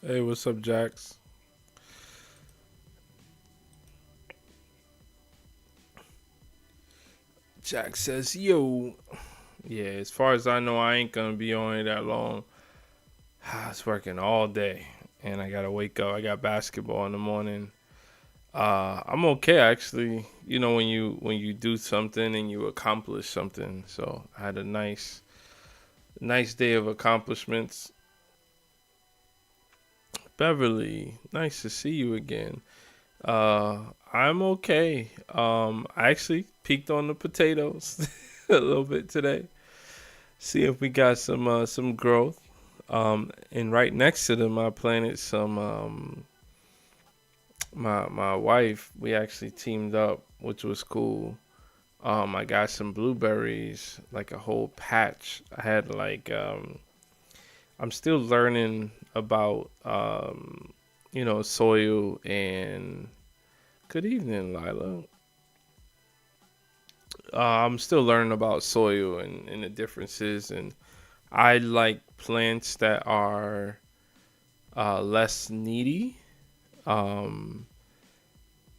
Hey, what's up, Jax? Jax says, yo. Yeah, as far as I know, I ain't gonna be on it that long. I was working all day, and I gotta wake up. I got basketball in the morning. I'm okay actually. You know when you do something and you accomplish something. So I had a nice day of accomplishments. Beverly, nice to see you again. I'm okay. I actually peeked on the potatoes a little bit today. See if we got some growth. And right next to them, I planted some. My wife, we actually teamed up, which was cool. I got some blueberries, like a whole patch. I had I'm still learning about soil and. Good evening, Lila. I'm still learning about soil and the differences, and I like plants that are less needy. Um,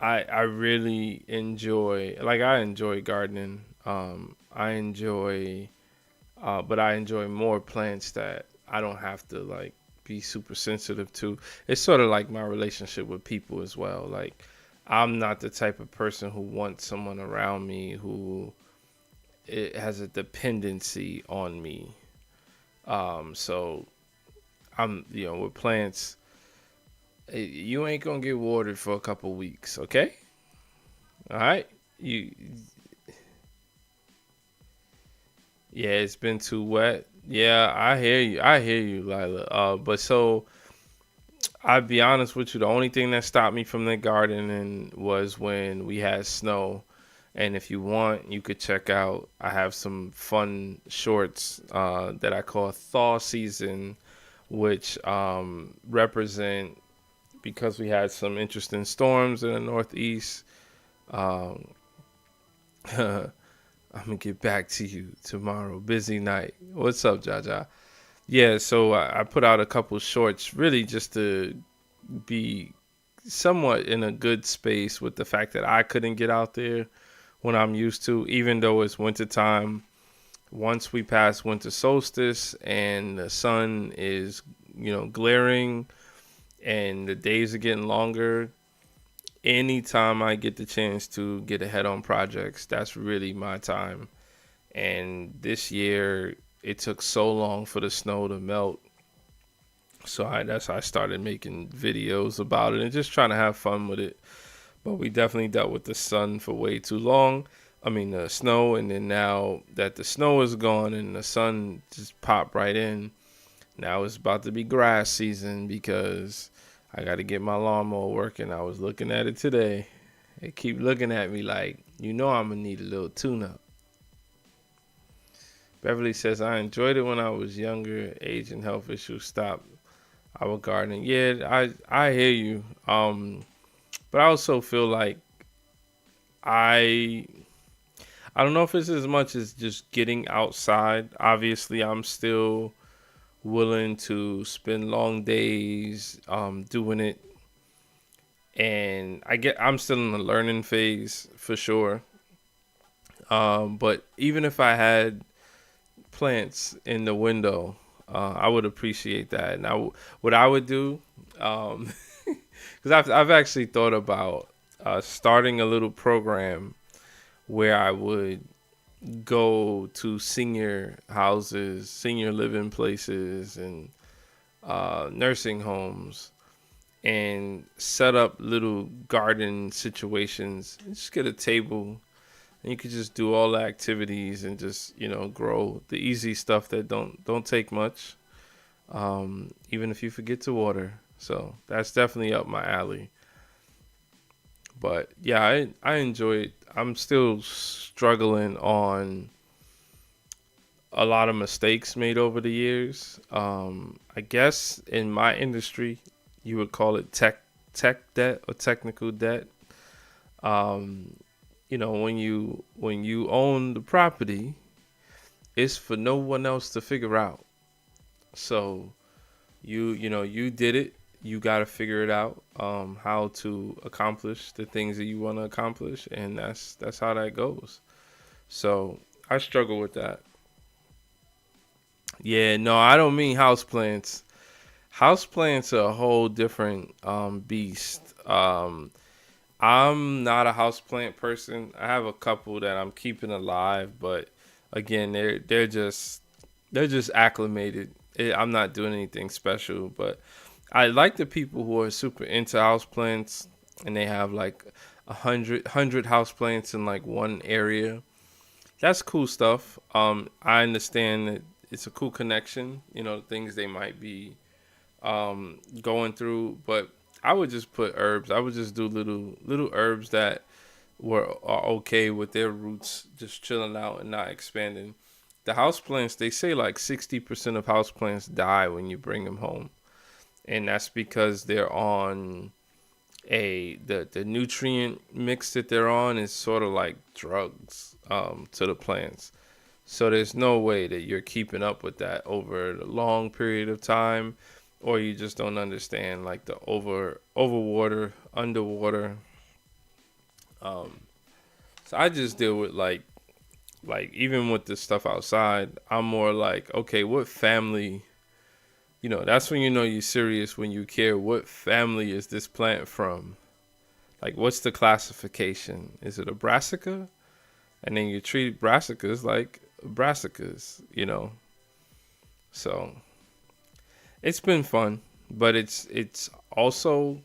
I really enjoy I enjoy gardening. But I enjoy more plants that I don't have to like be super sensitive to. It's sort of like my relationship with people as well. Like I'm not the type of person who wants someone around me who it has a dependency on me. So I'm with plants. You ain't gonna get watered for a couple weeks, okay? All right. You Yeah, it's been too wet. Yeah, I hear you. I hear you, Lila. But so I'll be honest with you. The only thing that stopped me from the gardening was when we had snow. And if you want, you could check out. I have some fun shorts that I call thaw season, which represent because we had some interesting storms in the Northeast. Um, I'm gonna get back to you tomorrow. Busy night. What's up, Jaja? Yeah, so I put out a couple shorts, really just to be somewhat in a good space with the fact that I couldn't get out there when I'm used to, even though it's wintertime. Once we pass winter solstice and the sun is, glaring and the days are getting longer, anytime I get the chance to get ahead on projects, that's really my time. And this year, it took so long for the snow to melt. So that's how I started making videos about it and just trying to have fun with it. But we definitely dealt with the sun for way too long. I mean, the snow, and then now that the snow is gone and the sun just popped right in, now it's about to be grass season because I got to get my lawnmower working. I was looking at it today. They keep looking at me like, I'm going to need a little tune up. Beverly says, I enjoyed it when I was younger. Age and health issues stopped our gardening. Yeah, I hear you. But I also feel like I I don't know if it's as much as just getting outside. Obviously, I'm still willing to spend long days doing it, and I'm still in the learning phase for sure. But even if I had plants in the window, I would appreciate that. And what I would do, because I've actually thought about starting a little program where I would go to senior houses, senior living places, and nursing homes, and set up little garden situations. Just get a table, and you could just do all the activities and just grow the easy stuff that don't take much. Even if you forget to water, so that's definitely up my alley. But yeah, I enjoy it. I'm still struggling on a lot of mistakes made over the years. I guess in my industry, you would call it tech debt or technical debt. Um, when you own the property, it's for no one else to figure out. So you did it. you got to figure it out, how to accomplish the things that you want to accomplish, and that's how that goes. So I struggle with that. Yeah, no, I don't mean houseplants. Houseplants are a whole different beast. I'm not a houseplant person. I have a couple that I'm keeping alive, but again, they're just acclimated. I'm not doing anything special, but I like the people who are super into houseplants and they have like a hundred houseplants in like one area. That's cool stuff. I understand that it's a cool connection. Things they might be going through, but I would just put herbs. I would just do little herbs that are okay with their roots just chilling out and not expanding. The houseplants, they say like 60% of houseplants die when you bring them home, and that's because they're on the nutrient mix that they're on is sort of like drugs to the plants. So there's no way that you're keeping up with that over a long period of time, or you just don't understand like the overwater, underwater. Um, so I just deal with like even with the stuff outside, I'm more like, okay, what family? That's when you know you're serious when you care. What family is this plant from? Like, what's the classification? Is it a brassica? And then you treat brassicas like brassicas. So it's been fun, but it's also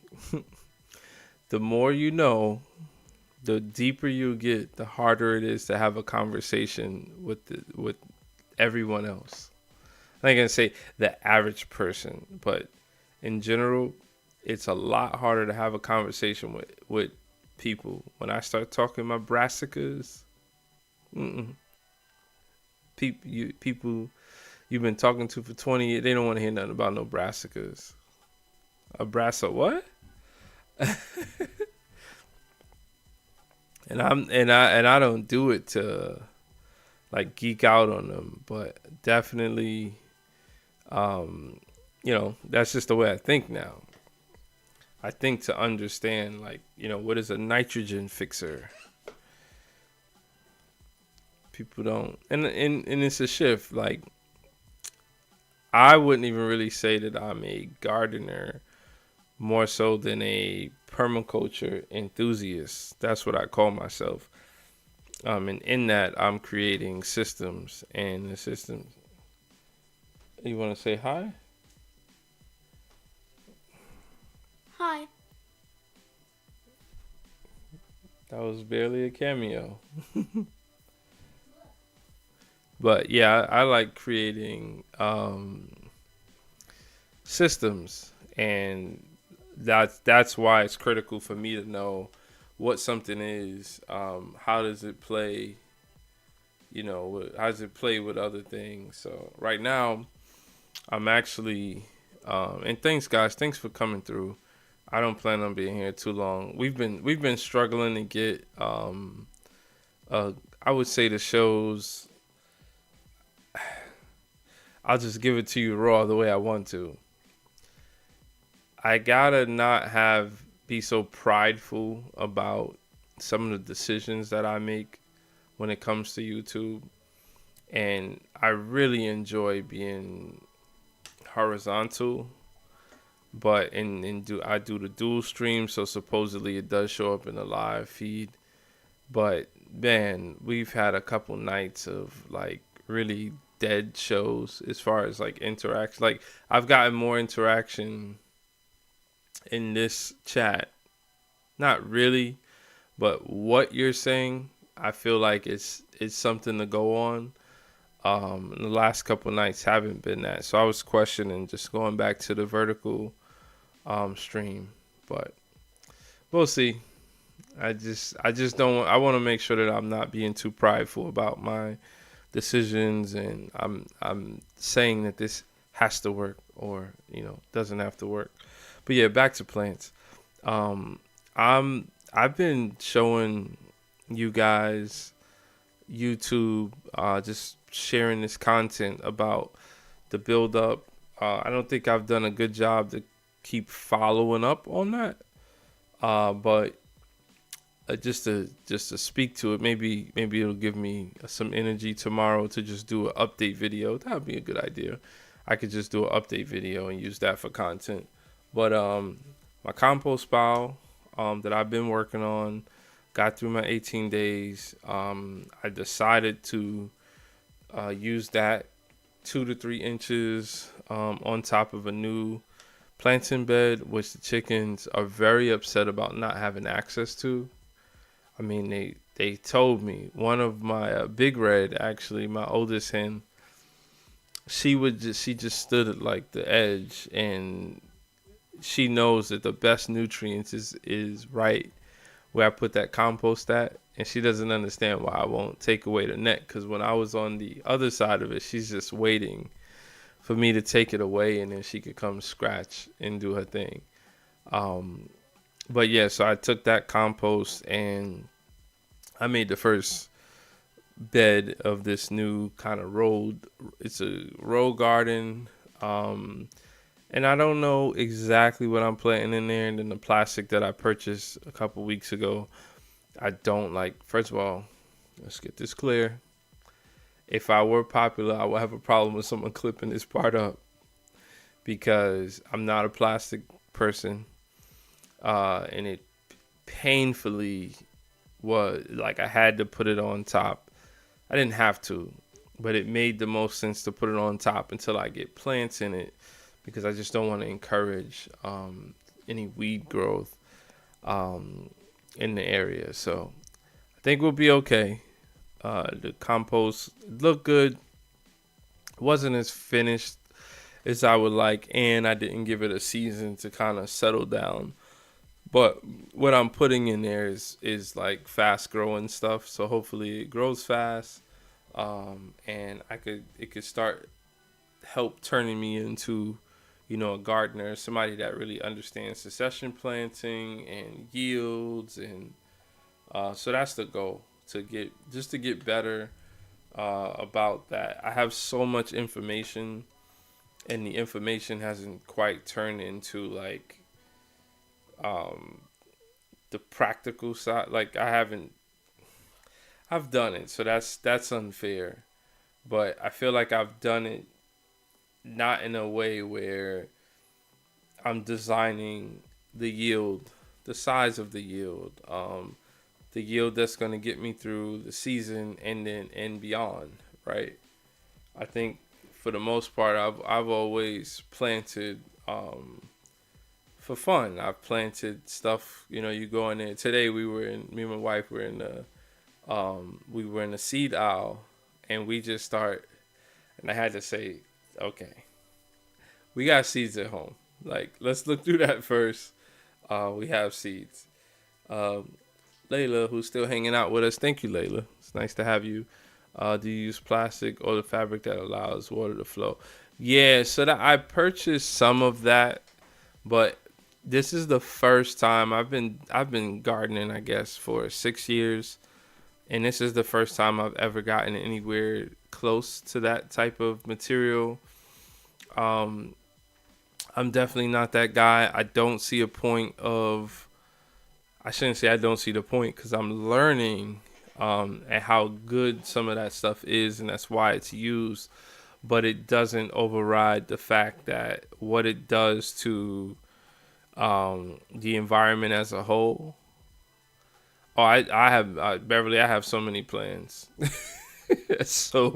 the more you know, the deeper you get, the harder it is to have a conversation with everyone else. I'm not gonna say the average person, but in general, it's a lot harder to have a conversation with people. When I start talking about brassicas, mm-mm. People you've been talking to for 20 years, they don't want to hear nothing about no brassicas. A brassa what? And I don't do it to like geek out on them, but definitely, um, that's just the way I think now. I think to understand, like, what is a nitrogen fixer? People don't, and it's a shift. Like, I wouldn't even really say that I'm a gardener, more so than a permaculture enthusiast. That's what I call myself. And in that, I'm creating systems, and the systems. You want to say hi? Hi. That was barely a cameo. But yeah, I like creating systems, and that's why it's critical for me to know what something is. How does it play? How does it play with other things? So right now, I'm actually, and thanks guys, thanks for coming through. I don't plan on being here too long. We've been struggling to get, uh, I would say the shows. I'll just give it to you raw the way I want to. I gotta not have be so prideful about some of the decisions that I make when it comes to YouTube. And I really enjoy being horizontal, but and do I do the dual stream, so supposedly it does show up in the live feed. But man, we've had a couple nights of like really dead shows as far as like interaction. Like, I've gotten more interaction in this chat. Not really, but what you're saying, I feel like it's something to go on. The last couple nights haven't been that, so I was questioning just going back to the vertical stream, but we'll see. I just don't. I want to make sure that I'm not being too prideful about my decisions, and I'm saying that this has to work or doesn't have to work. But yeah, back to plants. Um, I've been showing you guys YouTube, just sharing this content about the build up. I don't think I've done a good job to keep following up on that. But just to speak to it, maybe it'll give me some energy tomorrow to just do an update video. That would be a good idea. I could just do an update video and use that for content. But my compost pile that I've been working on got through my 18 days. I decided to use that 2 to 3 inches on top of a new planting bed, which the chickens are very upset about not having access to. I mean, they told me one of my big red, actually, my oldest hen, she just stood at like the edge, and she knows that the best nutrients is right where I put that compost at, and she doesn't understand why I won't take away the net. Because when I was on the other side of it, she's just waiting for me to take it away, and then she could come scratch and do her thing. But yeah, so I took that compost and I made the first bed of this new kind of road. It's a row garden. And I don't know exactly what I'm planting in there. And then the plastic that I purchased a couple weeks ago, I don't like. First of all, let's get this clear. If I were popular, I would have a problem with someone clipping this part up because I'm not a plastic person. And it painfully was like I had to put it on top. I didn't have to, but it made the most sense to put it on top until I get plants in it, because I just don't want to encourage any weed growth in the area. So I think we'll be okay. The compost looked good. It wasn't as finished as I would like, and I didn't give it a season to kind of settle down. But what I'm putting in there is like fast growing stuff. So hopefully it grows fast, and it could start help turning me into, a gardener, somebody that really understands succession planting and yields, and so that's the goal, to get better about that. I have so much information, and the information hasn't quite turned into like the practical side. Like I've done it, so that's unfair. But I feel like I've done it not in a way where I'm designing the yield, the size of the yield that's going to get me through the season and beyond, right? I think for the most part, I've always planted for fun. I've planted stuff. You go in there. Today me and my wife were in the seed aisle, and we just start. And I had to say, okay, we got seeds at home. Like, let's look through that first. We have seeds. Layla, who's still hanging out with us. Thank you, Layla. It's nice to have you. Do you use plastic or the fabric that allows water to flow? Yeah, so I purchased some of that, but this is the first time I've been gardening, I guess, for 6 years, and this is the first time I've ever gotten anywhere close to that type of material. I'm definitely not that guy. I don't see a point of. I shouldn't say I don't see the point, because I'm learning and how good some of that stuff is, and that's why it's used. But it doesn't override the fact that what it does to the environment as a whole. Oh, I have Beverly. I have so many plans, so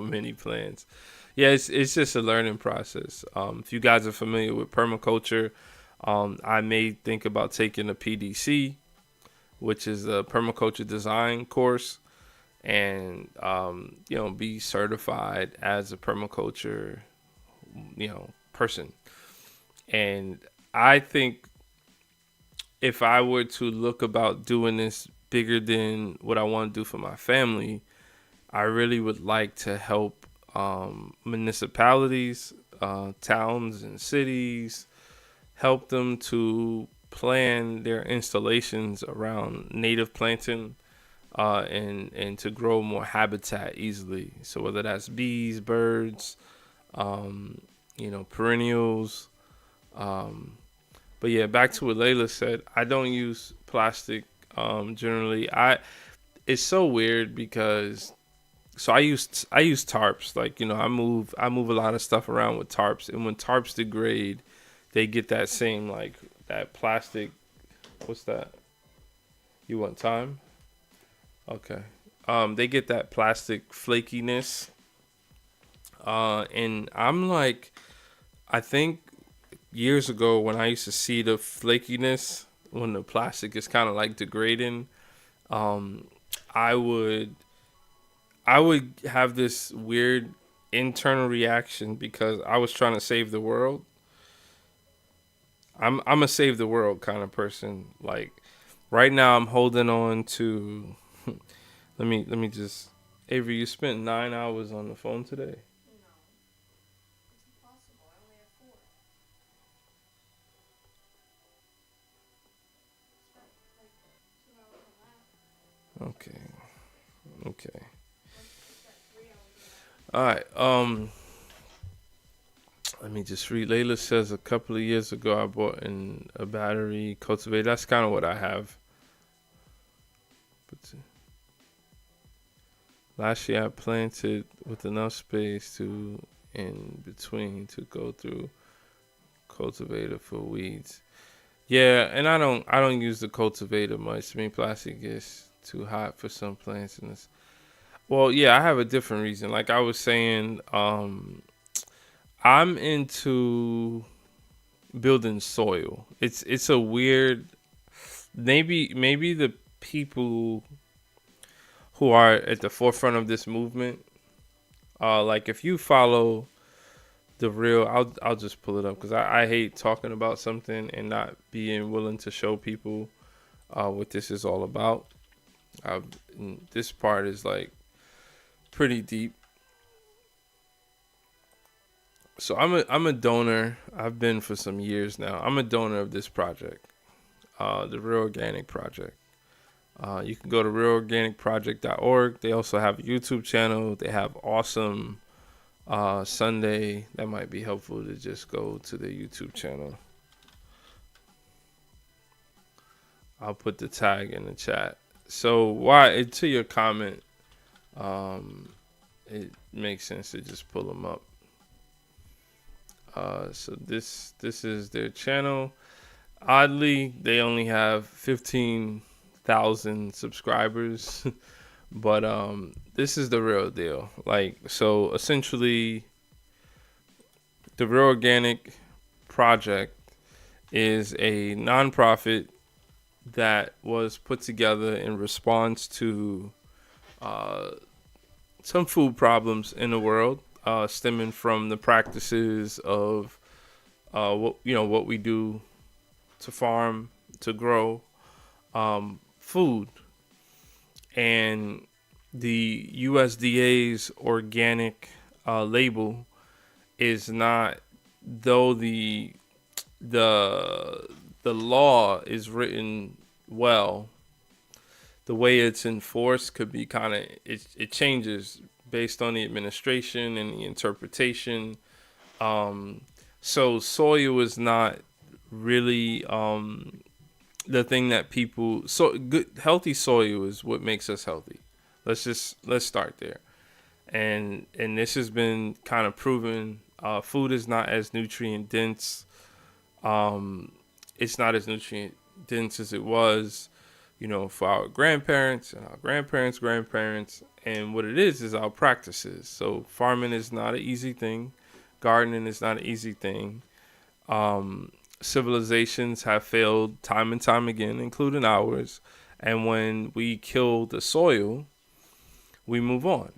many plans. Yeah, it's just a learning process. If you guys are familiar with permaculture, I may think about taking a PDC, which is a permaculture design course, and be certified as a permaculture person. And I think if I were to look about doing this bigger than what I want to do for my family, I really would like to help municipalities, towns and cities, help them to plan their installations around native planting, and to grow more habitat easily. So whether that's bees, birds, perennials, But yeah, back to what Layla said. I don't use plastic generally. I It's so weird because I use tarps. Like, I move a lot of stuff around with tarps, and when tarps degrade, they get that same, like, that plastic. What's that? You want time? Okay. They get that plastic flakiness. And I'm like, I think years ago when I used to see the flakiness when the plastic is kind of like degrading, um, I would I would have this weird internal reaction because I was trying to save the world. I'm a save the world kind of person. Like, right now I'm holding on to let me just Avery, you spent 9 hours on the phone today. Okay. Okay. All right. Let me just read. Layla says a couple of years ago I bought a battery cultivator. That's kind of what I have. But last year I planted with enough space to in between to go through cultivator for weeds. Yeah, and I don't use the cultivator much. I mean, plastic is too hot for some plants, and it's, well, yeah, I have a different reason. Like I was saying, I'm into building soil. It's a weird, maybe the people who are at the forefront of this movement, like if you follow the real, I'll just pull it up because I hate talking about something and not being willing to show people what this is all about. uh, this part is like pretty deep. So I'm a donor. I've been for some years now. I'm a donor of this project, the Real Organic Project. You can go to realorganicproject.org. They also have a YouTube channel. They have awesome Sunday. That might be helpful to just go to the YouTube channel. I'll put the tag in the chat. So why to your comment, um, it makes sense to just pull them up. So this is their channel. Oddly, they only have 15,000 subscribers, but this is the real deal. Like, so essentially, the Real Organic Project is a nonprofit that was put together in response to uh, some food problems in the world, stemming from the practices of what we do to farm, to grow food, and the USDA's organic label is not, though the the law is written well, the way it's enforced could be kind of, it changes based on the administration and the interpretation. Um, so soil is not really the thing that people, so good healthy soil is what makes us healthy. Let's start there. And this has been kind of proven. Food is not as nutrient dense. Um, it's not as nutrient dense as it was, for our grandparents and our grandparents' grandparents. And what it is our practices. So farming is not an easy thing. Gardening is not an easy thing. Um, Civilizations have failed time and time again, including ours. And when we kill the soil, we move on,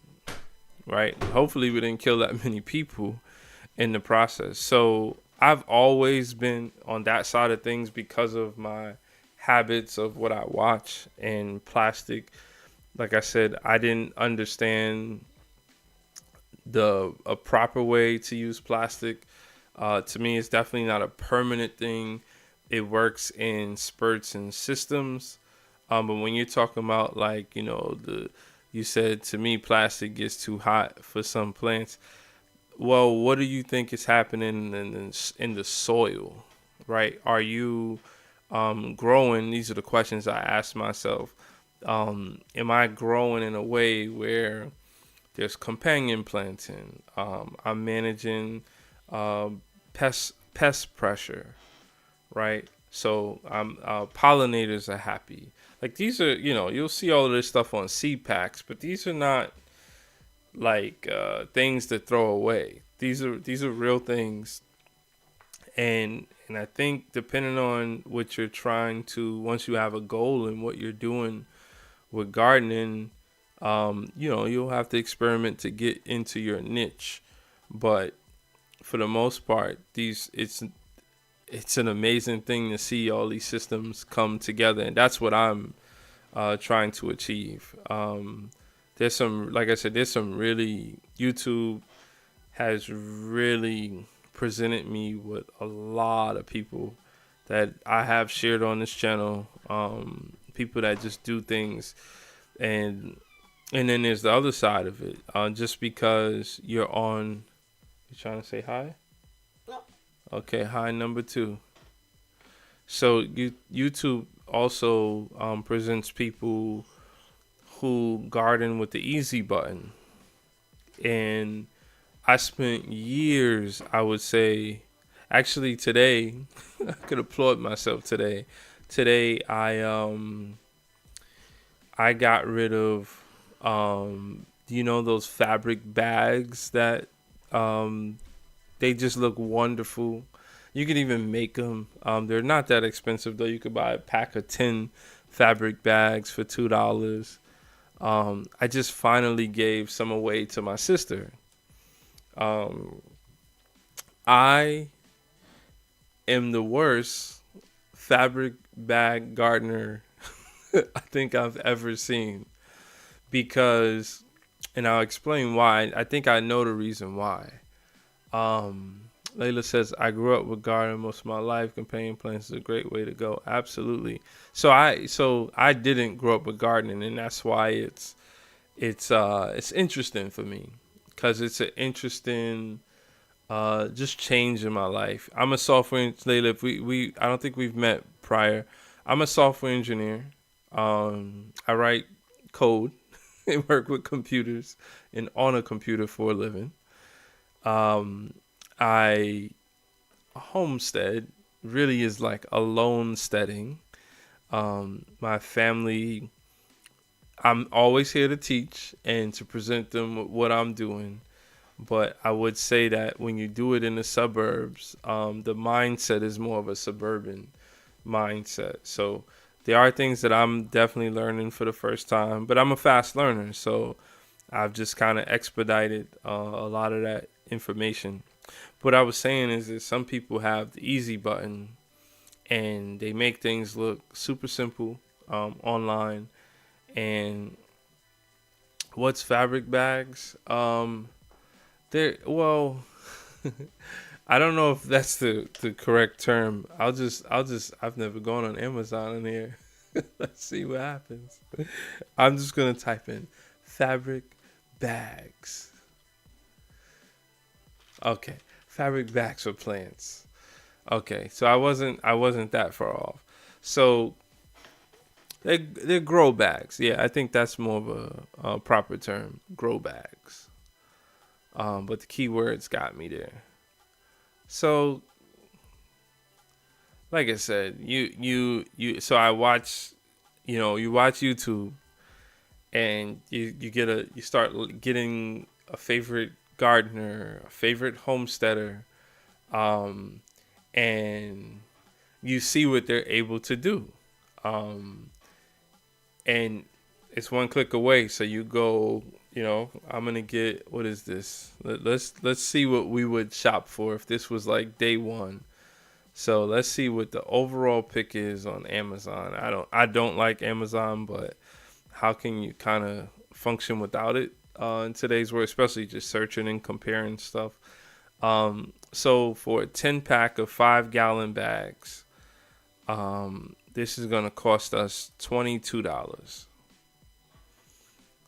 right? Hopefully, we didn't kill that many people in the process. So I've always been on that side of things because of my habits of what I watch and plastic. Like I said, I didn't understand the a proper way to use plastic. To me, it's definitely not a permanent thing. It works in spurts and systems. But when you're talking about, like, you said to me, plastic gets too hot for some plants. Well, what do you think is happening in the soil, right? Are you growing? These are the questions I ask myself. Am I growing in a way where there's companion planting? I'm managing uh, pest pressure, right? So pollinators are happy. Like these are, you'll see all of this stuff on seed packs, but these are not like things to throw away. These are real things, and I think depending on what you're trying to, once you have a goal and what you're doing with gardening, you'll have to experiment to get into your niche. But for the most part, it's an amazing thing to see all these systems come together, and that's what I'm trying to achieve. There's some, like I said, there's some really YouTube has really presented me with a lot of people that I have shared on this channel. People that just do things, and then there's the other side of it. Just because you trying to say hi? No. Okay, hi number two. So YouTube also presents people who garden with the easy button, and I spent years, I would say, actually today, I could applaud myself today. Today I got rid of those fabric bags that um they just look wonderful. You can even make them. They're not that expensive though. You could buy a pack of 10 fabric bags for $2. I just finally gave some away to my sister. Um, I am the worst fabric bag gardener I think I've ever seen, because, and I'll explain why. I think I know the reason why. Um, Layla says, I grew up with gardening most of my life. Companion plants is a great way to go. Absolutely. So I didn't grow up with gardening, and that's why it's interesting for me, because it's an interesting just change in my life. I'm a software engineer. We I don't think we've met prior. I'm a software engineer. I write code and work with computers and on a computer for a living. Um, I homestead really is like a lone steading. My family, I'm always here to teach and to present them with what I'm doing. But I would say that when you do it in the suburbs, the mindset is more of a suburban mindset. So there are things that I'm definitely learning for the first time, but I'm a fast learner. So I've just kind of expedited a lot of that information. What I was saying is that some people have the easy button and they make things look super simple online. And what's fabric bags? There, well, I don't know if that's the correct term. I've never gone on Amazon in here. Let's see what happens. I'm just gonna type in fabric bags. Okay, fabric bags for plants. Okay, so I wasn't that far off. So they're grow bags. Yeah, I think that's more of a proper term, grow bags. But the keywords got me there. So, like I said, you. So I watch, you watch YouTube, and you start getting a favorite gardener, a favorite homesteader, um, and you see what they're able to do, um, and it's one click away. So you go, I'm gonna get, what is this? Let's see what we would shop for if this was like day one. So let's see what the overall pick is on Amazon. I don't like Amazon, but how can you kind of function without it in today's world, especially just searching and comparing stuff. So for a 10 pack of 5-gallon bags, this is gonna cost us $22.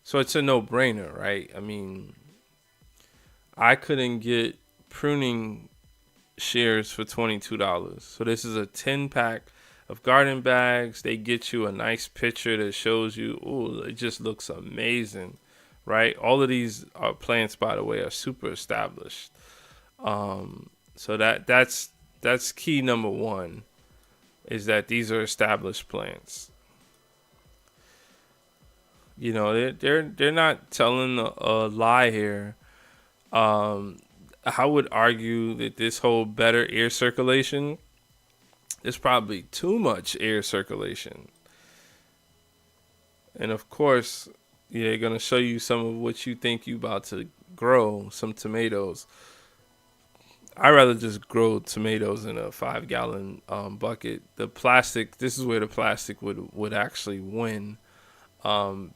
So it's a no-brainer, right? I mean, I couldn't get pruning shears for $22. So this is a 10-pack of garden bags. They get you a nice picture that shows you, oh, it just looks amazing, right? All of these plants, by the way, are super established. So that's key number one, is that these are established plants. You know, they're not telling a lie here. I would argue that this whole better air circulation is probably too much air circulation. And of course, yeah, they're gonna show you some of what you think you about to grow, some tomatoes. I rather just grow tomatoes in a 5 gallon bucket. The plastic, this is where the plastic would actually win,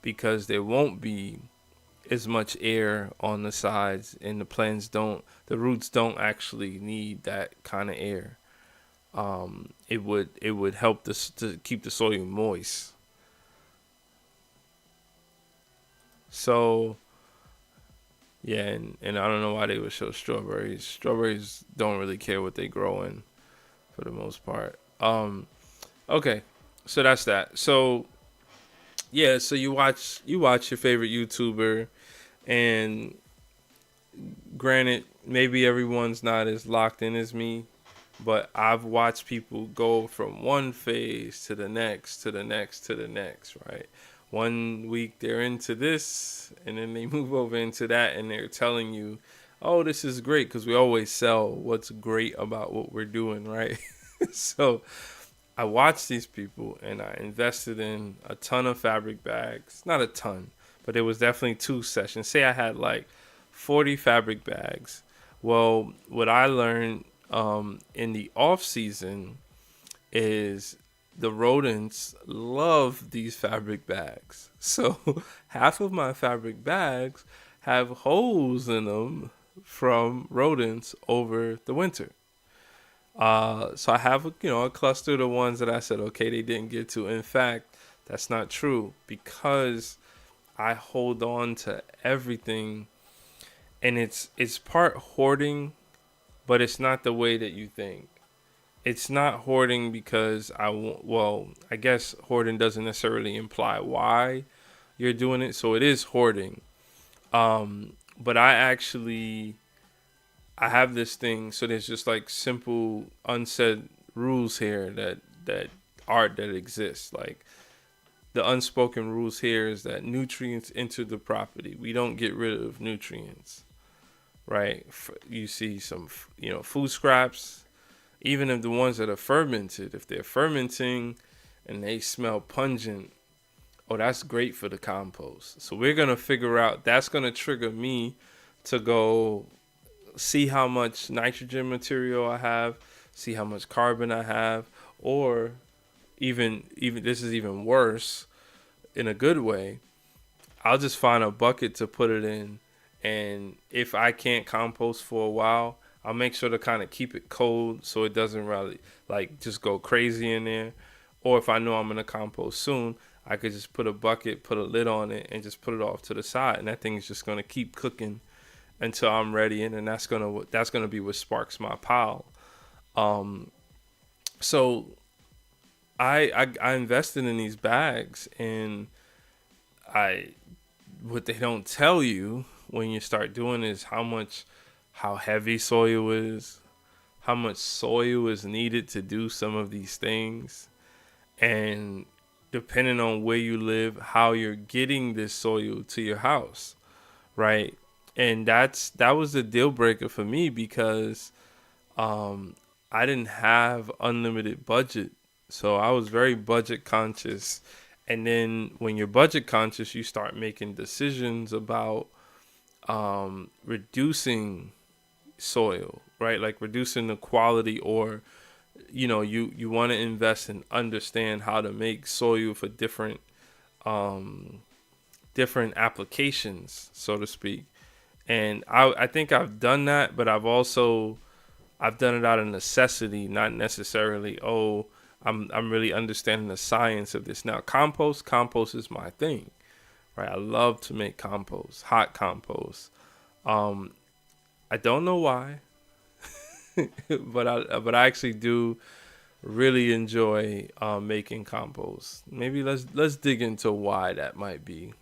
because there won't be as much air on the sides, and the roots don't actually need that kind of air. It would help this to keep the soil moist. So yeah, and I don't know why they would show strawberries. Strawberries don't really care what they grow in for the most part. Okay, so that's that. So yeah, so you watch your favorite YouTuber, and granted, maybe everyone's not as locked in as me, but I've watched people go from one phase to the next, to the next, to the next, right? One week they're into this, and then they move over into that, and they're telling you, oh, this is great, because we always sell what's great about what we're doing, right? So I watched these people, and I invested in a ton of fabric bags. Not a ton, but it was definitely 2 sessions. Say I had like 40 fabric bags. Well, what I learned in the off season is the rodents love these fabric bags. So half of my fabric bags have holes in them from rodents over the winter. So I have a cluster of the ones that I said, okay, they didn't get to. In fact, that's not true, because I hold on to everything, and it's part hoarding, but it's not the way that you think. It's not hoarding because I guess hoarding doesn't necessarily imply why you're doing it, so it is hoarding. But I have this thing, so there's just like simple unsaid rules here that exist. Like, the unspoken rules here is that nutrients enter the property. We don't get rid of nutrients, right? You see some, food scraps, even if the ones that are fermented, if they're fermenting and they smell pungent, oh, that's great for the compost. So we're going to figure out, that's going to trigger me to go see how much nitrogen material I have, see how much carbon I have, or even this is even worse in a good way. I'll just find a bucket to put it in, and if I can't compost for a while, I'll make sure to kind of keep it cold so it doesn't really like just go crazy in there. Or if I know I'm gonna compost soon, I could just put a bucket, put a lid on it, and just put it off to the side, and that thing's just gonna keep cooking until I'm ready, and then that's gonna be what sparks my pile. So I invested in these bags, and I what they don't tell you when you start doing is how heavy soil is, how much soil is needed to do some of these things, and depending on where you live, how you're getting this soil to your house, right? And that was the deal breaker for me, because I didn't have unlimited budget, so I was very budget conscious. And then when you're budget conscious, you start making decisions about reducing soil, right? Like reducing the quality, or you want to invest and understand how to make soil for different applications, so to speak. And I think I've done that, but I've done it out of necessity, not necessarily, oh, I'm really understanding the science of this. Now, compost is my thing, right? I love to make compost, hot compost. I don't know why. but I actually do really enjoy making compost. Maybe let's dig into why that might be.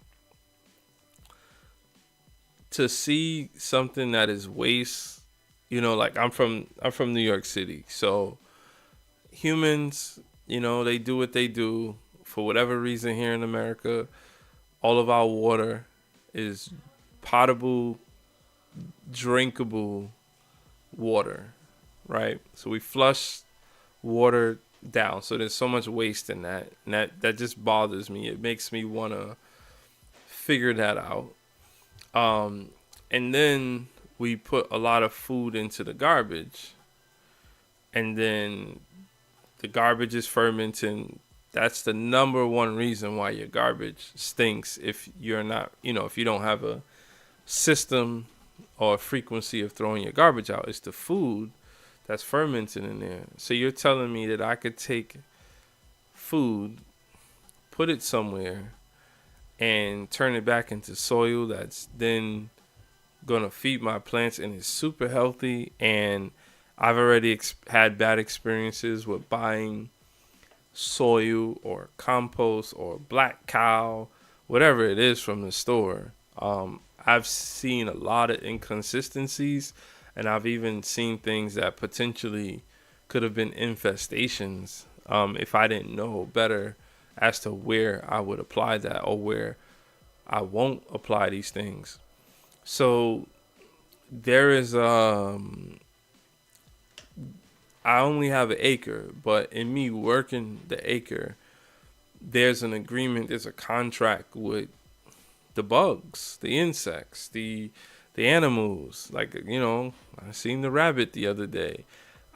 To see something that is waste, like I'm from New York City, so humans, they do what they do for whatever reason here in America. All of our water is potable, drinkable water, right? So we flush water down. So there's so much waste in that. And that just bothers me. It makes me want to figure that out. And then we put a lot of food into the garbage. And then the garbage is fermenting. That's the number one reason why your garbage stinks if you're not, if you don't have a system or a frequency of throwing your garbage out. It's the food that's fermenting in there. So you're telling me that I could take food, put it somewhere, and turn it back into soil that's then gonna feed my plants and it's super healthy. And I've already had bad experiences with buying soil or compost or black cow, whatever it is from the store. I've seen a lot of inconsistencies, and I've even seen things that potentially could have been infestations if I didn't know better as to where I would apply that or where I won't apply these things. So there is I only have an acre, but in me working the acre, there's an agreement, there's a contract with the bugs, the insects, the animals. Like, I seen the rabbit the other day.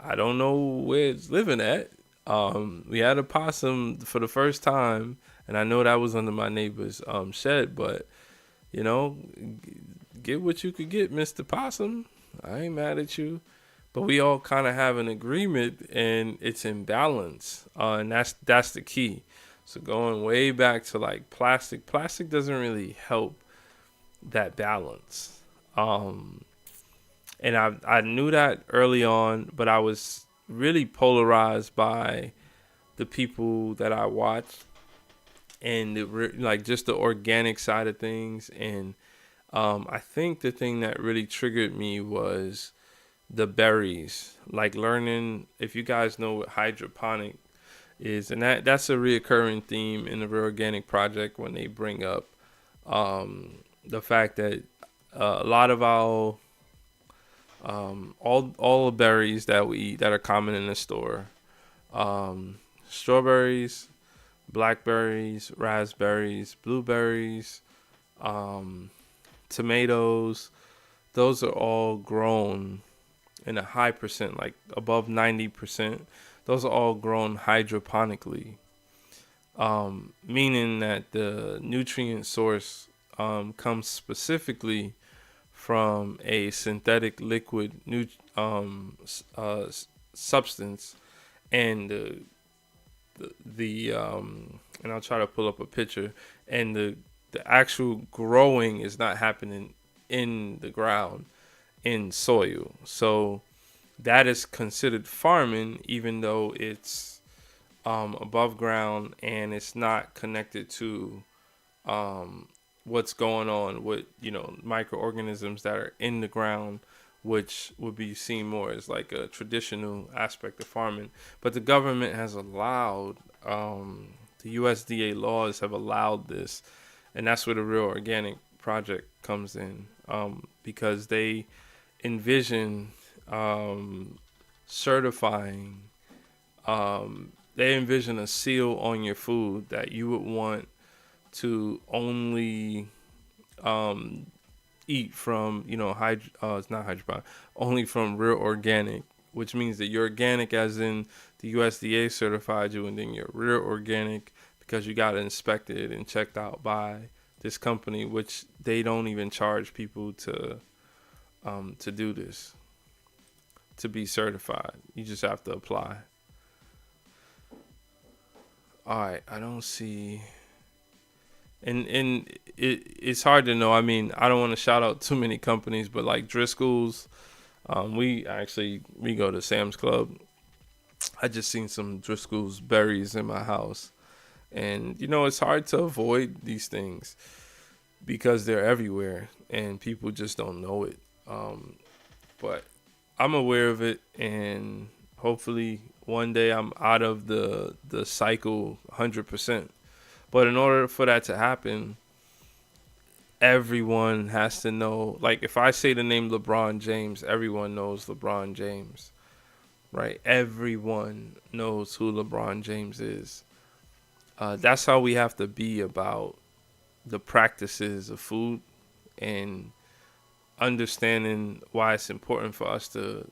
I don't know where it's living at. We had a possum for the first time, and I know that was under my neighbor's shed, but you know, get what you could get, Mr. Possum. I ain't mad at you. But we all kind of have an agreement, and it's in balance, and that's the key. So going way back to like plastic doesn't really help that balance. And I knew that early on, but I was really polarized by the people that I watched and like just the organic side of things. And I think the thing that really triggered me was the berries. Like learning, if you guys know what hydroponic is, and that's a reoccurring theme in the Real Organic Project when they bring up the fact that a lot of our all the berries that we eat that are common in the store, strawberries, blackberries, raspberries, blueberries, tomatoes, those are all grown in a high percent, like above 90%. Those are all grown hydroponically, meaning that the nutrient source comes specifically from a synthetic liquid substance, and the and I'll try to pull up a picture, and the actual growing is not happening in the ground, in soil. So that is considered farming, even though it's above ground and it's not connected to what's going on with microorganisms that are in the ground, which would be seen more as like a traditional aspect of farming. But the government has allowed, the USDA laws have allowed this, and that's where the Real Organic Project comes in, because they envision certifying, they envision a seal on your food that you would want to only eat from, it's not hydroponic, only from Real Organic, which means that you're organic as in the USDA certified you, and then you're Real Organic because you got inspected and checked out by this company, which they don't even charge people to do this, to be certified. You just have to apply. All right, I don't see, and it's hard to know. I mean, I don't want to shout out too many companies, but like Driscoll's, We go to Sam's Club. I just seen some Driscoll's berries in my house, and it's hard to avoid these things because they're everywhere and people just don't know it. But I'm aware of it, and hopefully one day I'm out of the cycle 100%. But in order for that to happen, everyone has to know. Like if I say the name LeBron James, everyone knows LeBron James, right? Everyone knows who LeBron James is. That's how we have to be about the practices of food and understanding why it's important for us to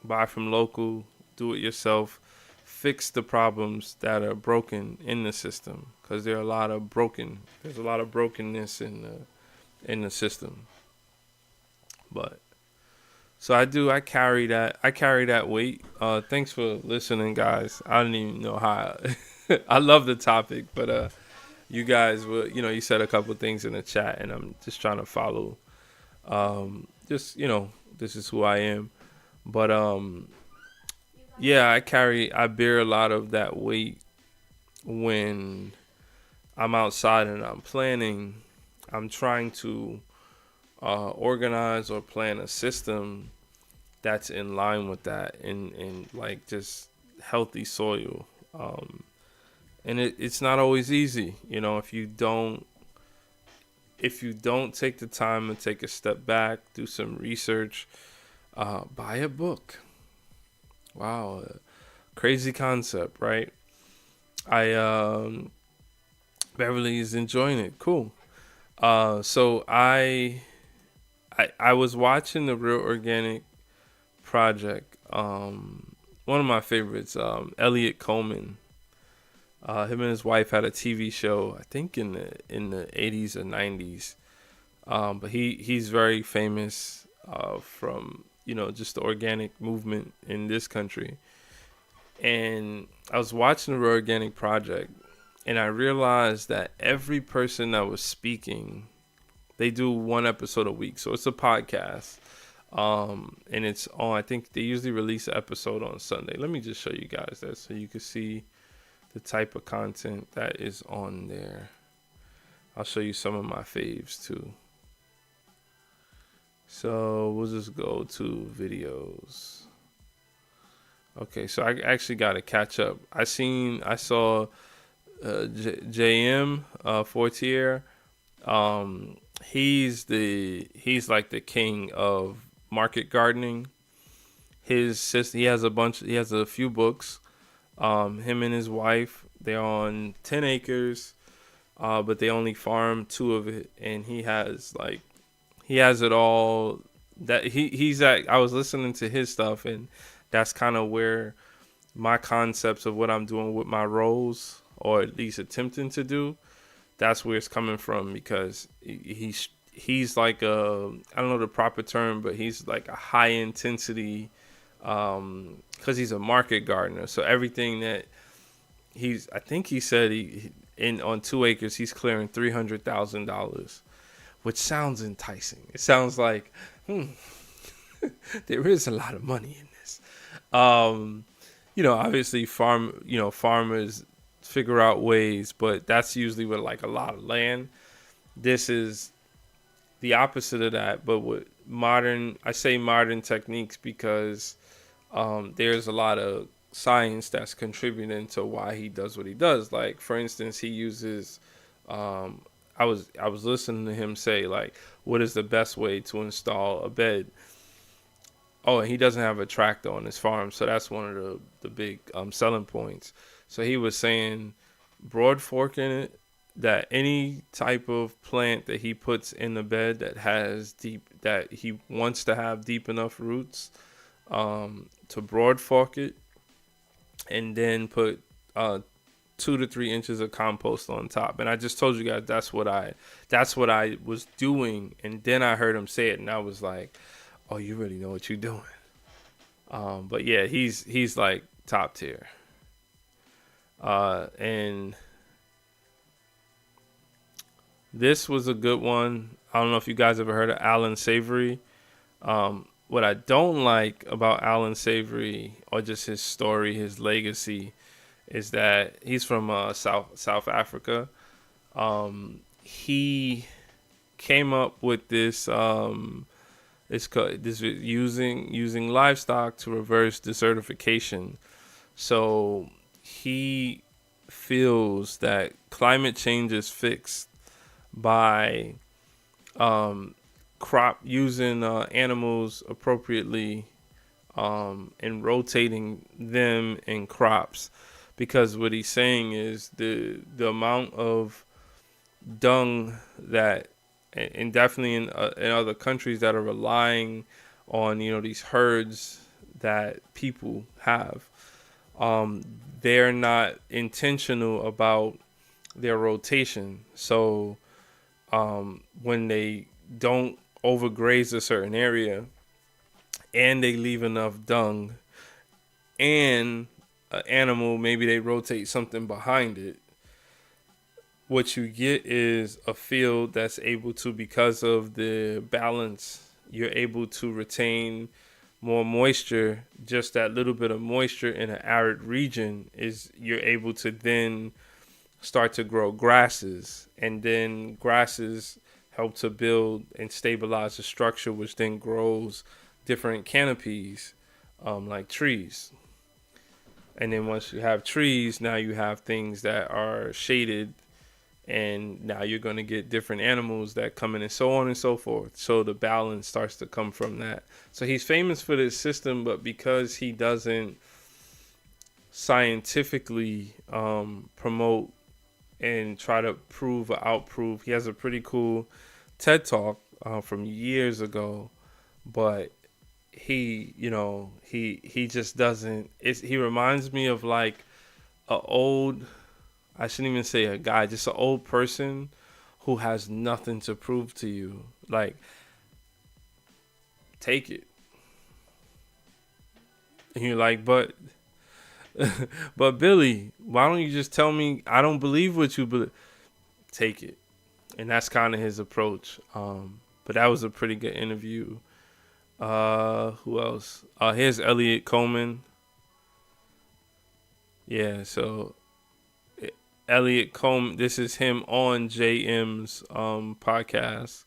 buy from local, do it yourself, fix the problems that are broken in the system, because there's a lot of brokenness in the system. But so I carry that weight. Thanks for listening, guys. I don't even know how I love the topic, but you guys were, you said a couple things in the chat, and I'm just trying to follow. Just this is who I am. But yeah, I bear a lot of that weight when I'm outside and I'm planning. I'm trying to organize or plan a system that's in line with that, and like just healthy soil. And it's not always easy, if you don't take the time and take a step back, do some research, buy a book. Wow, crazy concept, right? I Beverly is enjoying it. Cool. So I was watching the Real Organic Project. One of my favorites, Elliot Coleman. Him and his wife had a TV show, I think in the 80s or 90s. But he's very famous from just the organic movement in this country. And I was watching the Real Organic Project, and I realized that every person that was speaking, they do one episode a week, so it's a podcast. And it's on. I think they usually release an episode on Sunday. Let me just show you guys that so you can see the type of content that is on there. I'll show you some of my faves too. So we'll just go to videos. Okay, so I actually got to catch up. I saw JM Fortier. He's like the king of market gardening. He has a few books. Him and his wife, they're on 10 acres, but they only farm 2 of it, and he has it all. That he's at. I was listening to his stuff, and that's kind of where my concepts of what I'm doing with my roles, or at least attempting to do, that's where it's coming from, because he's like I don't know the proper term, but he's like a high intensity, because he's a market gardener. So everything that I think he said on 2 acres he's clearing $300,000, which sounds enticing. It sounds like there is a lot of money in this. Obviously farmers figure out ways, but that's usually with like a lot of land. This is the opposite of that, but with I say modern techniques because there's a lot of science that's contributing to why he does what he does. Like, for instance, he uses I was listening to him say, like, what is the best way to install a bed? Oh, and he doesn't have a tractor on his farm, so that's one of the big selling points. So he was saying broad forking it, that any type of plant that he puts in the bed that he wants to have deep enough roots, to broad fork it, and then put 2 to 3 inches of compost on top. And I just told you guys that's what I was doing, and then I heard him say it, and I was like, oh, you really know what you're doing. But yeah, he's like top tier. And this was a good one. I don't know if you guys ever heard of Alan Savory. what I don't like about Alan Savory or just his story, his legacy, is that he's from South Africa. He came up with this using livestock to reverse desertification. So he feels that climate change is fixed by crop using animals appropriately, and rotating them in crops, because what he's saying is the amount of dung that, and definitely in other countries that are relying on these herds that people have, um, they're not intentional about their rotation. So when they don't overgraze a certain area and they leave enough dung, and an animal, maybe they rotate something behind it, what you get is a field that's able to, because of the balance, you're able to retain more moisture. Just that little bit of moisture in an arid region is you're able to then start to grow grasses, and then grasses help to build and stabilize the structure, which then grows different canopies, like trees. And then once you have trees, now you have things that are shaded, and now you're going to get different animals that come in, and so on and so forth. So the balance starts to come from that. So he's famous for this system, but because he doesn't scientifically promote and try to prove or outprove, he has a pretty cool TED talk from years ago, but he just doesn't. He reminds me of like a old, I shouldn't even say a guy, just an old person who has nothing to prove to you. Like, take it. And you're like, but Billy, why don't you just tell me I don't believe what you believe? Take it. And that's kind of his approach. But that was a pretty good interview. Who else? Here's Elliot Coleman. Yeah, so Elliot Coleman, this is him on JM's podcast.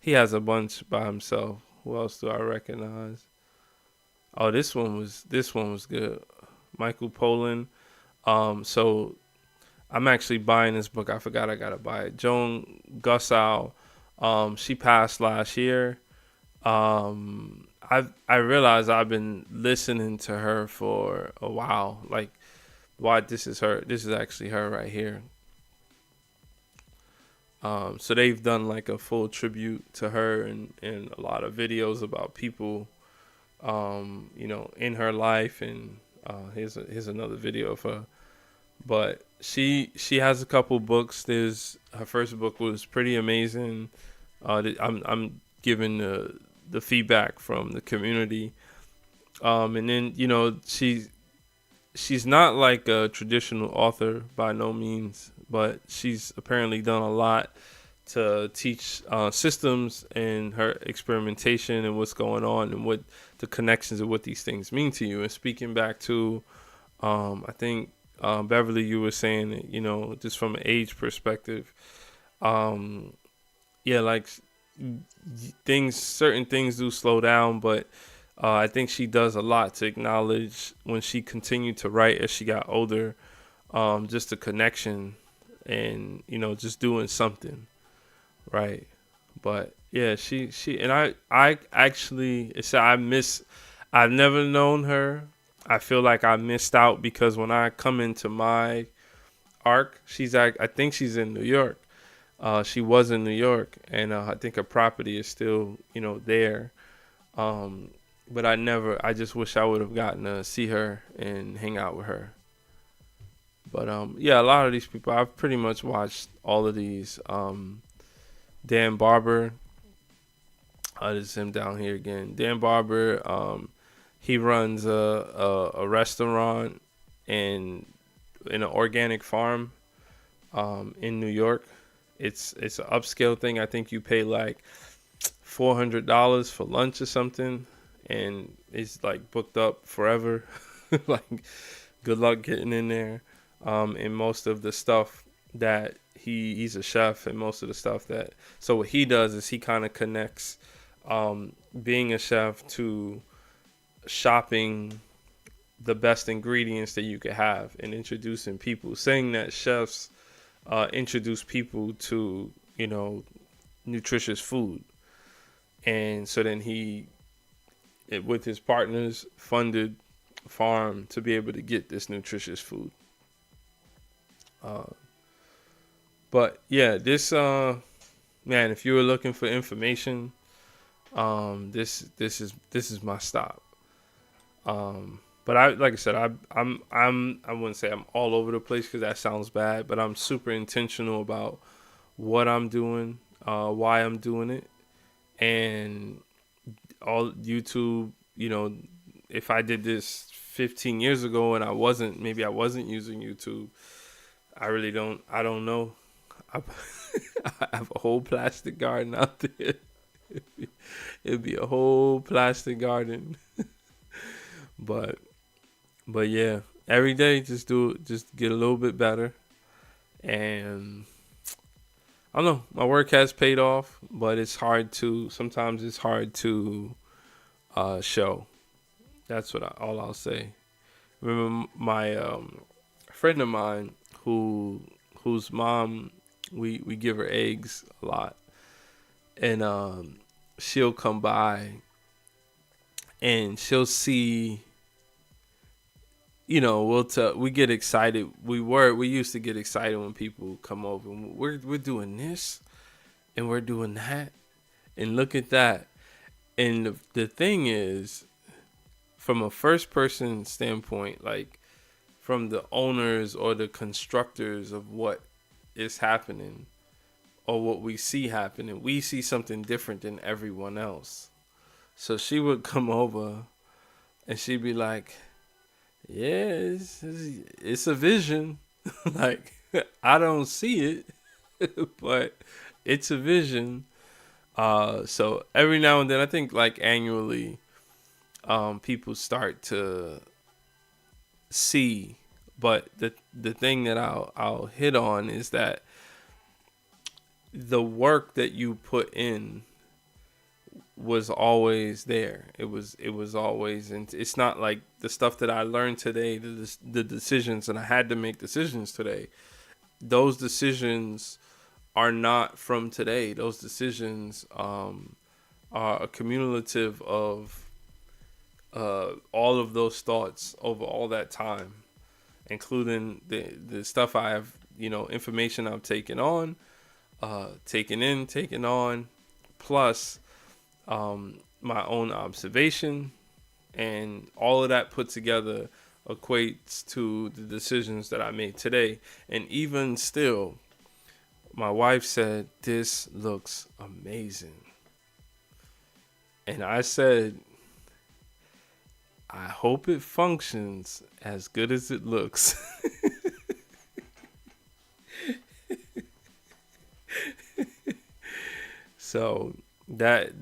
He has a bunch by himself. Who else do I recognize? Oh, this one was good. Michael Pollan. So I'm actually buying this book. I forgot I gotta buy it. Joan Gussow. She passed last year. I realized I've been listening to her for a while. Like, why this is her. This is actually her right here. So they've done like a full tribute to her, and a lot of videos about people, in her life. And here's another video of her. But she has a couple books. There's her first book was pretty amazing. I'm giving the feedback from the community. And then she's not like a traditional author by no means, but she's apparently done a lot to teach systems and her experimentation and what's going on and what the connections of what these things mean to you. And speaking back to, I think Beverly, you were saying that, just from an age perspective, yeah, like certain things do slow down, but I think she does a lot to acknowledge when she continued to write as she got older, just the connection and, just doing something, right? But yeah, she and I actually, I've never known her. I feel like I missed out because when I come into my arc, I think she's in New York. She was in New York, and I think her property is still, there. But I just wish I would have gotten to see her and hang out with her. But yeah, a lot of these people, I've pretty much watched all of these. Dan Barber, this is him down here again. Dan Barber, he runs a restaurant in an organic farm in New York. It's an upscale thing. I think you pay like $400 for lunch or something, and it's like booked up forever. Like, good luck getting in there. And most of the stuff that he's a chef, and most of the stuff that, so what he does is he kind of connects being a chef to shopping the best ingredients that you could have, and introducing people, saying that chefs introduce people to, nutritious food. And so then with his partners, funded a farm to be able to get this nutritious food. But yeah, this man, if you were looking for information, this is my stop. But like I said, I wouldn't say I'm all over the place, because that sounds bad, but I'm super intentional about what I'm doing, why I'm doing it, and all YouTube. If I did this 15 years ago and I wasn't using YouTube, I don't know. I have a whole plastic garden out there. It'd be a whole plastic garden. But yeah, every day just get a little bit better. And I don't know, my work has paid off, but sometimes it's hard to show. That's all I'll say. Remember my friend of mine whose mom, we give her eggs a lot, and she'll come by and she'll see, we get excited. We used to get excited when people come over, and we're doing this and we're doing that, and look at that. And the thing is, from a first person standpoint, like from the owners or the constructors of what is happening or what we see happening, we see something different than everyone else. So she would come over and she'd be like, yeah, it's a vision. Like, I don't see it, but it's a vision. So every now and then, I think like annually, people start to see. But the thing that I'll hit on is that the work that you put in was always there. It was always, and it's not like the stuff that I learned today, the decisions, and I had to make decisions today. Those decisions are not from today. Those decisions are a cumulative of all of those thoughts over all that time, including the stuff I have, information I've taken on, taken on, plus my own observation, and all of that put together equates to the decisions that I made today. And even still, my wife said, "This looks amazing." And I said, "I hope it functions as good as it looks." So that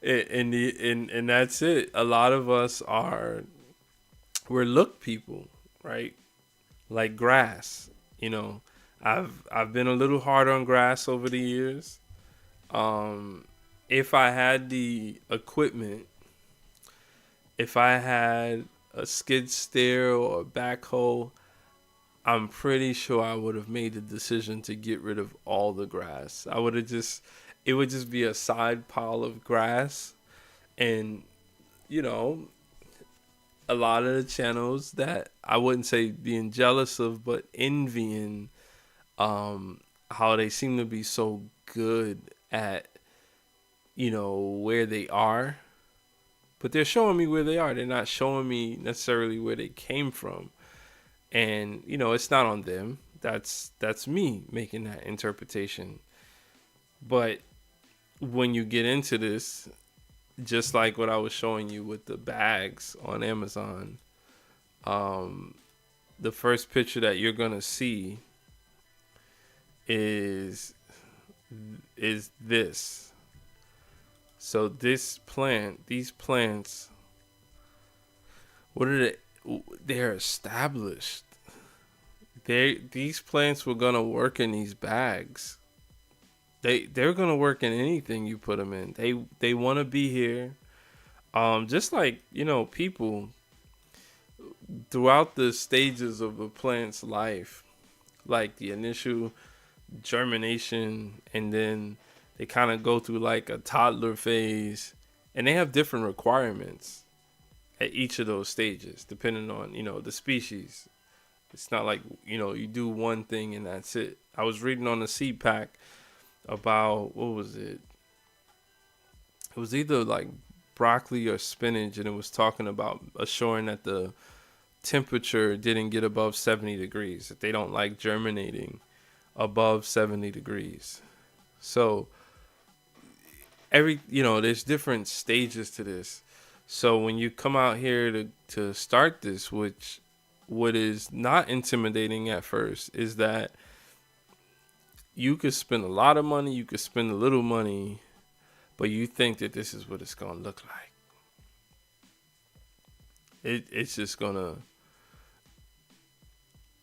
and that's it. A lot of us we're look people, right? Like grass. I've been a little hard on grass over the years. If I had the equipment, if I had a skid steer or a backhoe, I'm pretty sure I would have made the decision to get rid of all the grass. It would just be a side pile of grass. And, a lot of the channels that I wouldn't say being jealous of, but envying, how they seem to be so good at, where they are. But they're showing me where they are. They're not showing me necessarily where they came from. And, it's not on them. That's me making that interpretation. But when you get into this, just like what I was showing you with the bags on Amazon, the first picture that you're going to see is this. So these plants, what are they? They're established. These plants were gonna work in these bags. They're gonna work in anything you put them in. They want to be here. Just like people throughout the stages of a plant's life, like the initial germination, and then they kind of go through like a toddler phase, and they have different requirements at each of those stages depending on the species. It's not like you do one thing and that's it. I was reading on the seed pack about, what was it? It was either like broccoli or spinach, and it was talking about assuring that the temperature didn't get above 70 degrees. That they don't like germinating above 70 degrees. So there's different stages to this. So when you come out here to start this, which what is not intimidating at first is that you could spend a lot of money, you could spend a little money, but you think that this is what it's gonna look like. It's just gonna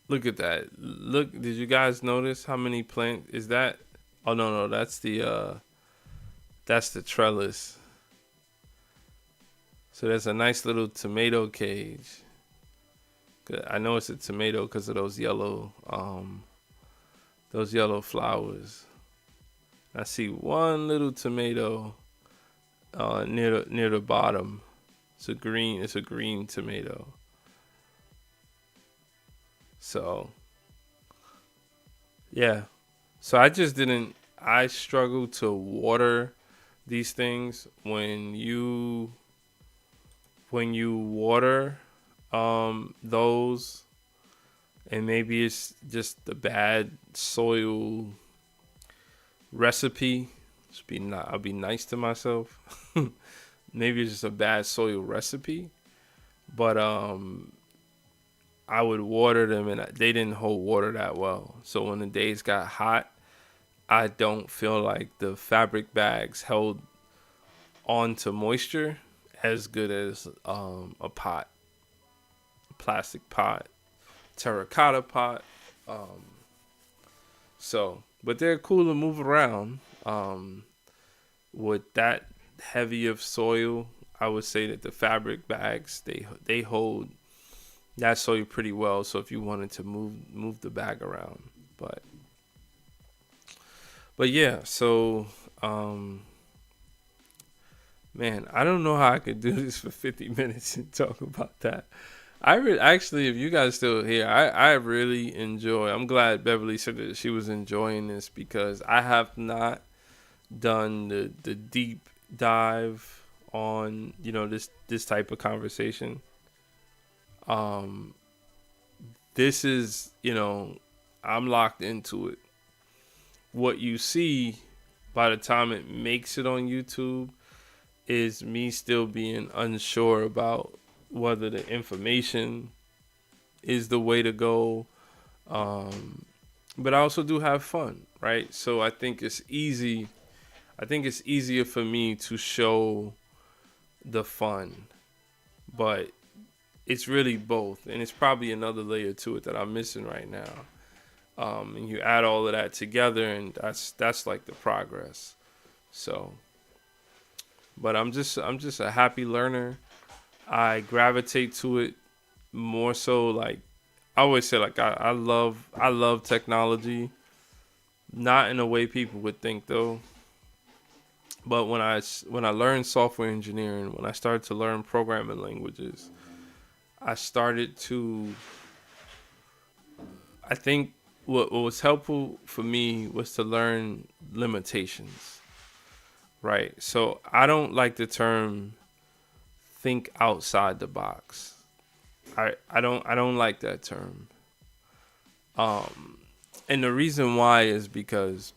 look at that. Look, did you guys notice how many plants is that? Oh no, that's the trellis. So there's a nice little tomato cage. I know it's a tomato because of those yellow flowers. I see one little tomato near the bottom. It's a green tomato. So yeah. So I struggle to water these things. When you water those, and maybe it's just the bad soil recipe. I'll be nice to myself. Maybe it's just a bad soil recipe, but I would water them and they didn't hold water that well. So when the days got hot, I don't feel like the fabric bags held on to moisture as good as a plastic pot, terracotta pot. But they're cool to move around. With that heavy of soil, I would say that the fabric bags they hold that soil pretty well. So if you wanted to move the bag around, but yeah, so man, I don't know how I could do this for 50 minutes and talk about that. Actually, if you guys still here, I really enjoy. I'm glad Beverly said that she was enjoying this because I have not done the deep dive on this type of conversation. This is I'm locked into it. What you see by the time it makes it on YouTube is me still being unsure about whether the information is the way to go. But I also do have fun, right? So I think it's easier for me to show the fun, but it's really both, and it's probably another layer to it that I'm missing right now. And you add all of that together, and that's like the progress. So, but I'm just a happy learner. I gravitate to it more so. Like I always say, like I love technology, not in a way people would think though. But when I learned software engineering, when I started to learn programming languages, I started to. I think what was helpful for me was to learn limitations, right? So I don't like the term think outside the box. I don't like that term. And the reason why is because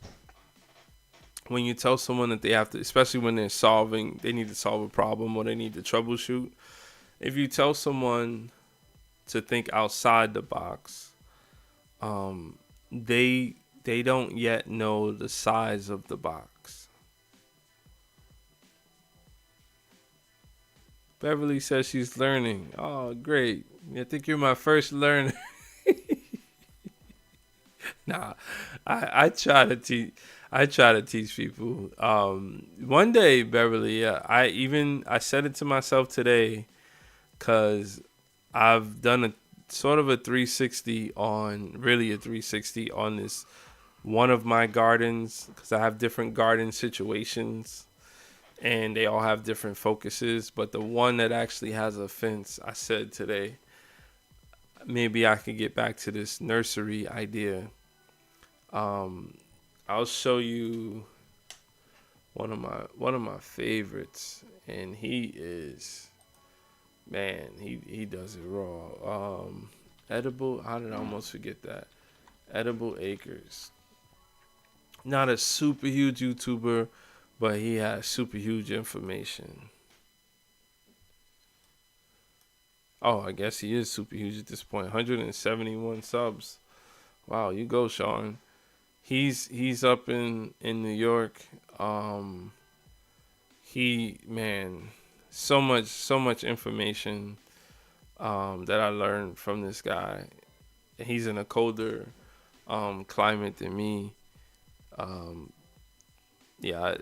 when you tell someone that they have to, especially when they need to solve a problem or they need to troubleshoot, if you tell someone to think outside the box, they don't yet know the size of the box. Beverly says she's learning. Oh, great. I think you're my first learner. Nah, I try to teach. I try to teach people. One day, Beverly. Yeah, I said it to myself today because I've done a sort of a 360 on really a 360 on this one of my gardens because I have different garden situations and they all have different focuses. But the one that actually has a fence, I said today, maybe I could get back to this nursery idea. Um, I'll show you one of my favorites, and he is man, he does it raw. Edible. How did I almost forget that? Edible Acres. Not a super huge YouTuber, but he has super huge information. Oh, I guess he is super huge at this point. 171 subs. Wow, you go, Sean. He's up in New York. Um, he man, so much information that I learned from this guy. He's in a colder climate than me. Um, yeah,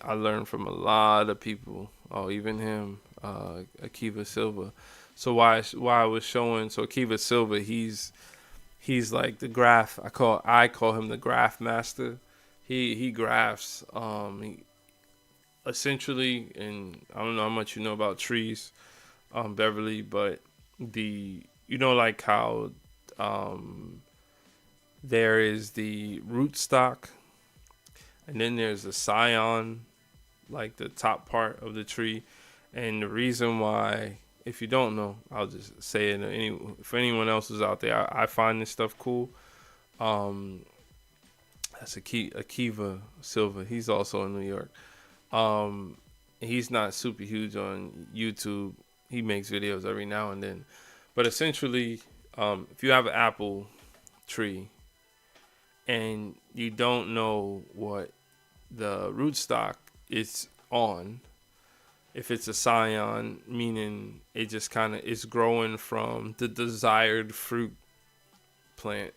I learned from a lot of people. Oh, even him, Akiva Silva. So why I was showing so Akiva Silva, he's like the graph. I call him the graph master. He graphs. He essentially, and I don't know how much you know about trees, Beverly, but the like how um there is the rootstock, and then there's the scion, like the top part of the tree. And the reason why, if you don't know, I'll just say it. For anyone else who's out there, I find this stuff cool. Um, that's Akiva Silva. He's also in New York. Um, he's not super huge on YouTube. He makes videos every now and then, but essentially, if you have an apple tree and you don't know what the rootstock is on, if it's a scion, meaning it just kind of is growing from the desired fruit plant,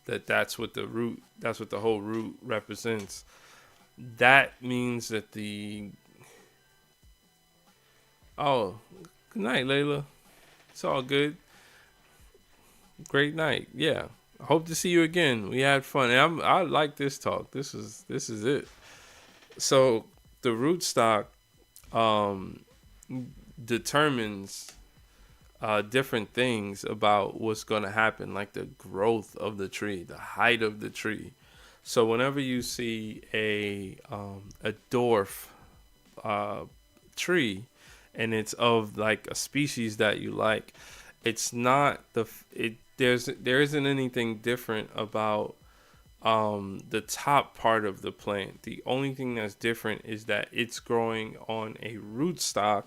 that's what the whole root represents. That means that oh, good night, Layla. It's all good. Great night. Yeah. I hope to see you again. We had fun. And I like this talk. This is it. So the rootstock um, determines different things about what's going to happen, like the growth of the tree, the height of the tree. So whenever you see a dwarf uh, tree, and it's of like a species that you like, it's not there isn't anything different about the top part of the plant. The only thing that's different is that it's growing on a rootstock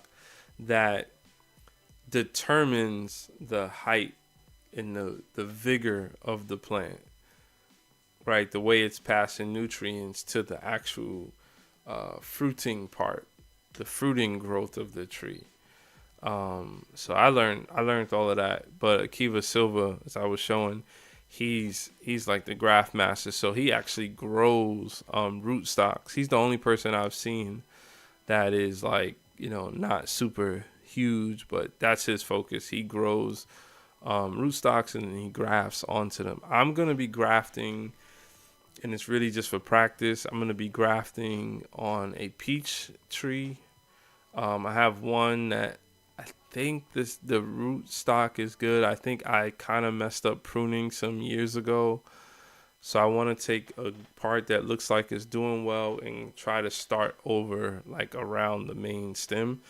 that determines the height and the vigor of the plant, right? The way it's passing nutrients to the actual fruiting part, the fruiting growth of the tree. So I learned all of that. But Akiva Silva, as I was showing, he's like the graph master. So he actually grows root stocks. He's the only person I've seen that is like, not super huge, but that's his focus. He grows root stocks and he grafts onto them. I'm gonna be grafting, and it's really just for practice. I'm gonna be grafting on a peach tree. I have one that I think the root stock is good. I think I kind of messed up pruning some years ago. So I want to take a part that looks like it's doing well and try to start over like around the main stem.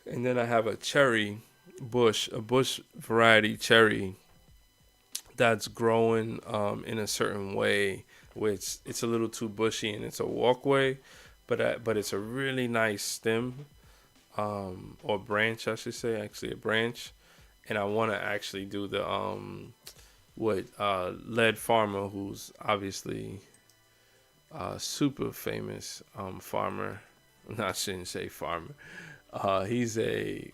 And then I have a cherry bush, a bush variety cherry that's growing in a certain way, which it's a little too bushy and it's a walkway, but it's a really nice stem, or branch, I should say, actually a branch. And I want to actually do the what Lead Farmer, who's obviously a super famous farmer. I shouldn't say farmer. He's a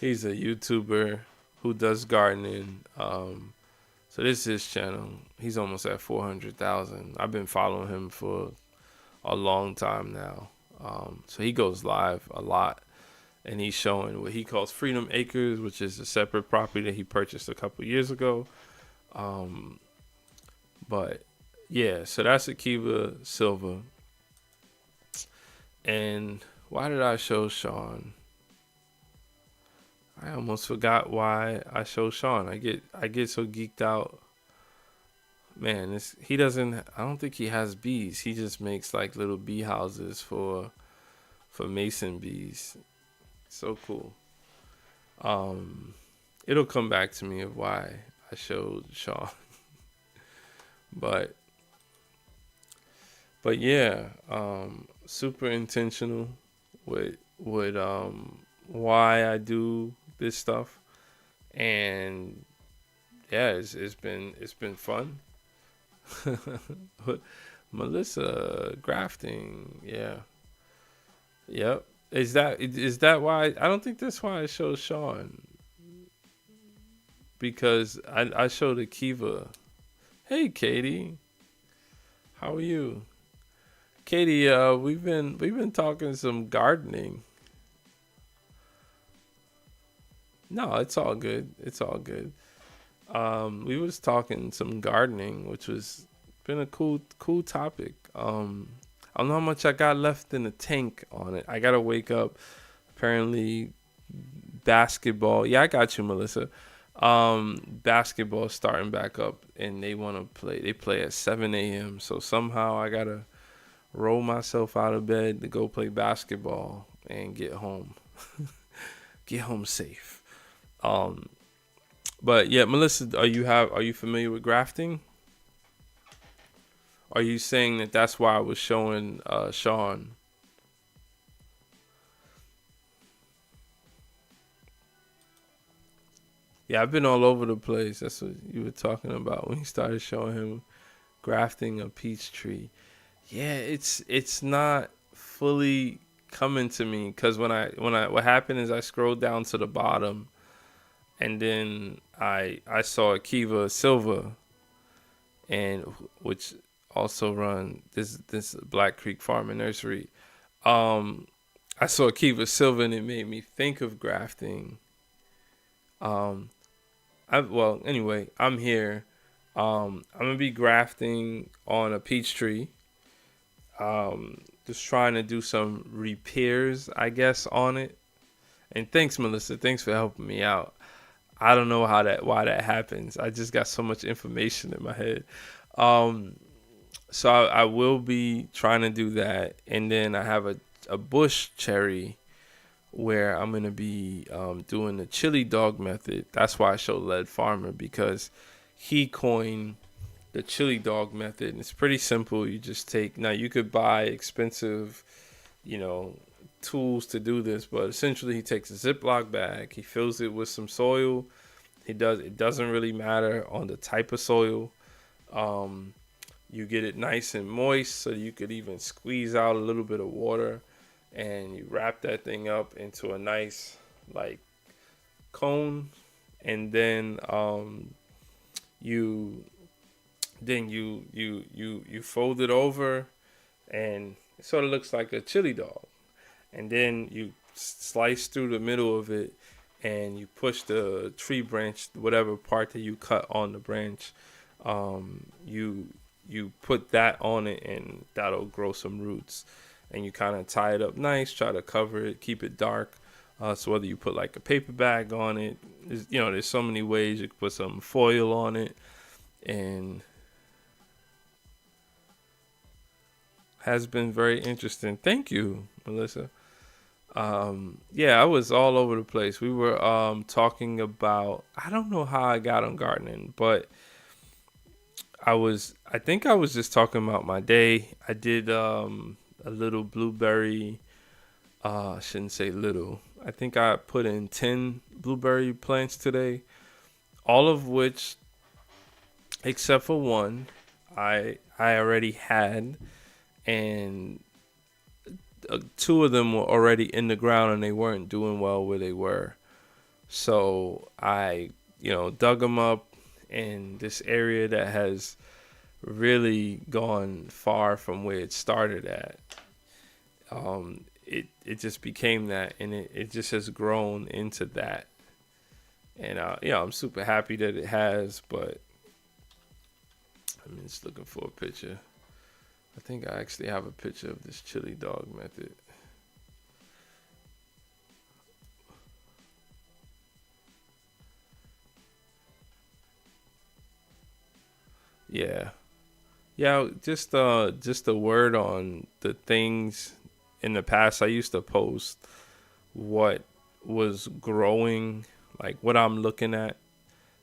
YouTuber who does gardening. So this is his channel. He's almost at 400,000. I've been following him for a long time now. So he goes live a lot, and he's showing what he calls Freedom Acres, which is a separate property that he purchased a couple years ago. Um, but yeah, so that's Akiva Silva. And why did I show Sean? I almost forgot why I show Sean. I get so geeked out. Man, he doesn't. I don't think he has bees. He just makes like little bee houses for mason bees. So cool. Um, it'll come back to me of why I showed Sean. But yeah, super intentional with why I do this stuff, and yeah, it's been fun. Melissa grafting, yeah, yep. Is that why? I don't think that's why I showed Sean, because I showed Akiva. Hey, Katie, how are you? Katie, we've been talking some gardening. No, it's all good. It's all good. We was talking some gardening, which was been a cool topic. I don't know how much I got left in the tank on it. I gotta wake up. Apparently, basketball. Yeah, I got you, Melissa. Basketball starting back up, and they want to play. They play at 7 a.m. So somehow I gotta roll myself out of bed to go play basketball and get home. Get home safe. Um, but yeah, Melissa, are you familiar with grafting? Are you saying that that's why I was showing Sean? Yeah, I've been all over the place. That's what you were talking about when you started showing him grafting a peach tree. Yeah, it's not fully coming to me because when I what happened is I scrolled down to the bottom, and then I saw Akiva Silva, and which also run this Black Creek Farm and Nursery. Um, I saw Akiva Silva, and it made me think of grafting. Um, well, anyway, I'm here. I'm gonna be grafting on a peach tree. Just trying to do some repairs, I guess, on it. And thanks, Melissa. Thanks for helping me out. I don't know why that happens. I just got so much information in my head. Um, so I will be trying to do that, and then I have a bush cherry where I'm gonna be doing the chili dog method. That's why I showed Led Farmer, because he coined the chili dog method. And it's pretty simple. You just take, now you could buy expensive, you know, tools to do this, but essentially he takes a Ziploc bag, he fills it with some soil. It doesn't really matter on the type of soil. Um, you get it nice and moist so you could even squeeze out a little bit of water, and you wrap that thing up into a nice like cone, and then you you fold it over, and it sort of looks like a chili dog, and then you slice through the middle of it, and you push the tree branch, whatever part that you cut on the branch, you put that on it, and that'll grow some roots. And you kind of tie it up nice, try to cover it, keep it dark. So whether you put like a paper bag on it, there's so many ways. You can put some foil on it, and has been very interesting. Thank you, Melissa. Yeah, I was all over the place. We were talking about, I don't know how I got on gardening, but I think I was just talking about my day. I did a little blueberry, I shouldn't say little. I think I put in 10 blueberry plants today, all of which except for one I already had, and two of them were already in the ground and they weren't doing well where they were. So I, dug them up in this area that has really gone far from where it started at. It just became that, and it just has grown into that. And I'm super happy that it has. But I'm just looking for a picture. I think I actually have a picture of this chili dog method. Yeah. Yeah, just a word on the things in the past. I used to post what was growing, like what I'm looking at.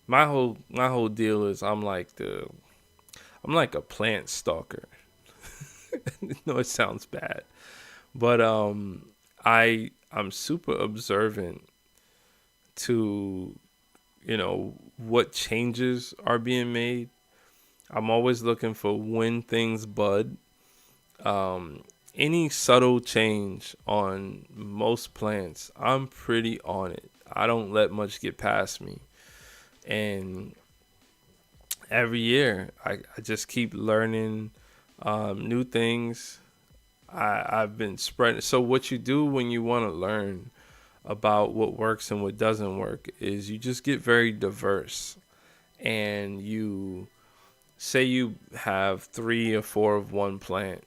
My whole deal is I'm like a plant stalker. No, it sounds bad. But I'm super observant to, what changes are being made. I'm always looking for when things bud. Any subtle change on most plants, I'm pretty on it. I don't let much get past me. And every year, I just keep learning new things. I've been spreading. So, what you do when you want to learn about what works and what doesn't work is you just get very diverse. And you say you have 3 or 4 of one plant.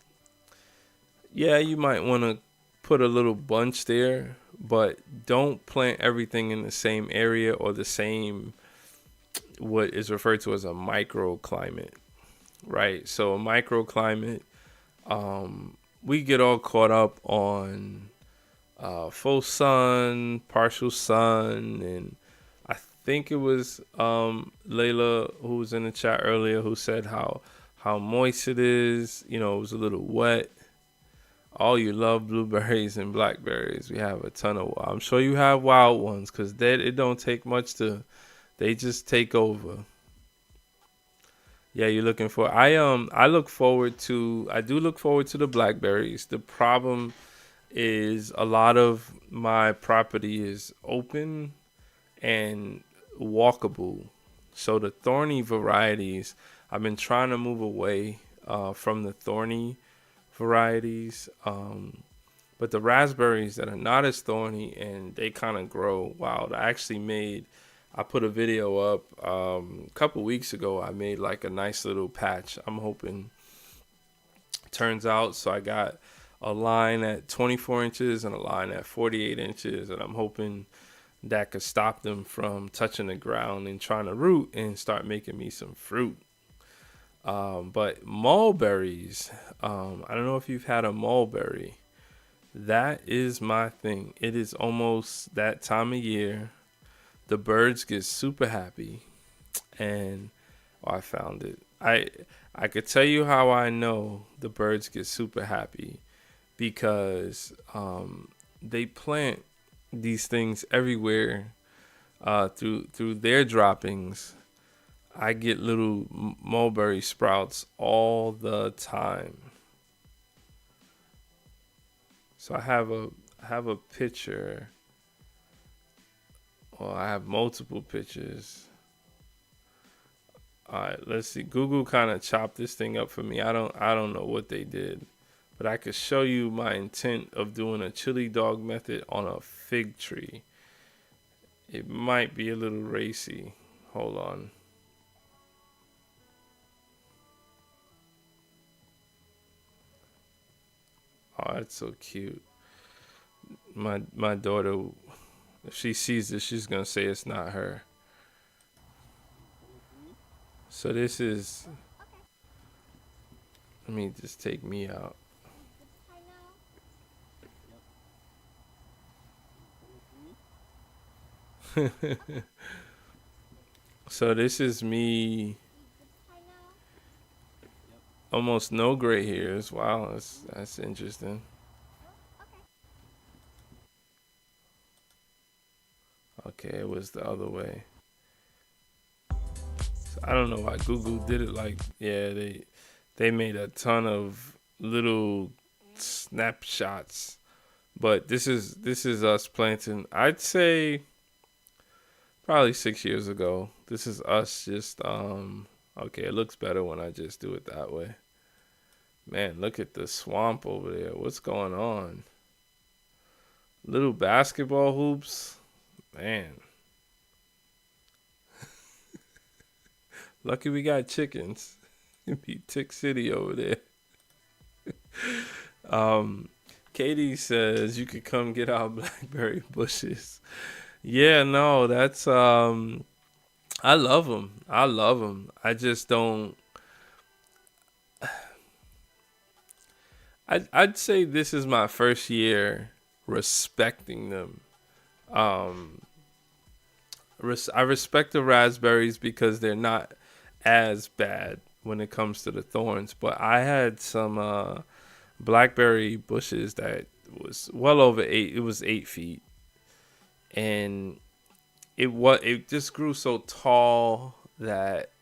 Yeah, you might want to put a little bunch there, but don't plant everything in the same area or the same, what is referred to as a microclimate, right? So a microclimate, we get all caught up on full sun, partial sun, and I think it was Layla who was in the chat earlier who said how moist it is. It was a little wet. Oh, you love blueberries and blackberries. We have a ton of. I'm sure you have wild ones because it don't take much to. They just take over. Yeah, you're looking for. I look forward to. I do look forward to the blackberries. The problem is a lot of my property is open and walkable. So the thorny varieties, I've been trying to move away from the thorny varieties. But the raspberries that are not as thorny and they kind of grow wild. I put a video up a couple weeks ago. I made like a nice little patch. I'm hoping turns out. So I got a line at 24 inches and a line at 48 inches. And I'm hoping that could stop them from touching the ground and trying to root and start making me some fruit. But mulberries, I don't know if you've had a mulberry. That is my thing. It is almost that time of year. The birds get super happy, and I found it. I could tell you how I know the birds get super happy because they plant these things everywhere through their droppings. I get little mulberry sprouts all the time. So I have a picture. Well, I have multiple pictures. All right, let's see. Google kind of chopped this thing up for me. I don't know what they did, but I could show you my intent of doing a chili dog method on a fig tree. It might be a little racy. Hold on. Oh, that's so cute. My daughter, if she sees this, she's gonna say it's not her. So this is. Let me just take me out. So this is me. Almost no gray hairs. Wow, that's interesting. Okay, it was the other way. So I don't know why Google did it like. Yeah, they made a ton of little snapshots. But this is us planting. I'd say probably 6 years ago. This is us just okay, it looks better when I just do it that way. Man, look at the swamp over there. What's going on? Little basketball hoops. Man, lucky we got chickens. It'd be Tick City over there. Um, Katie says you could come get our blackberry bushes. Yeah, no, that's I love them. I love them. I just don't. I'd say this is my first year respecting them. Um, I respect the raspberries because they're not as bad when it comes to the thorns. But I had some blackberry bushes that was well over eight. It was 8 feet, and it just grew so tall that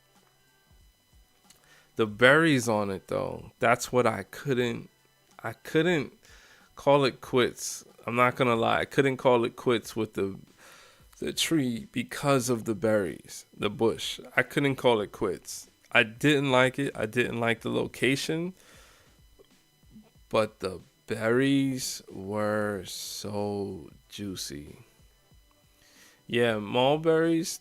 the berries on it though. That's what I couldn't call it quits. I'm not gonna lie. I couldn't call it quits with the tree because of the berries, the bush. I couldn't call it quits. I didn't like it. I didn't like the location, but the berries were so juicy. Yeah, mulberries.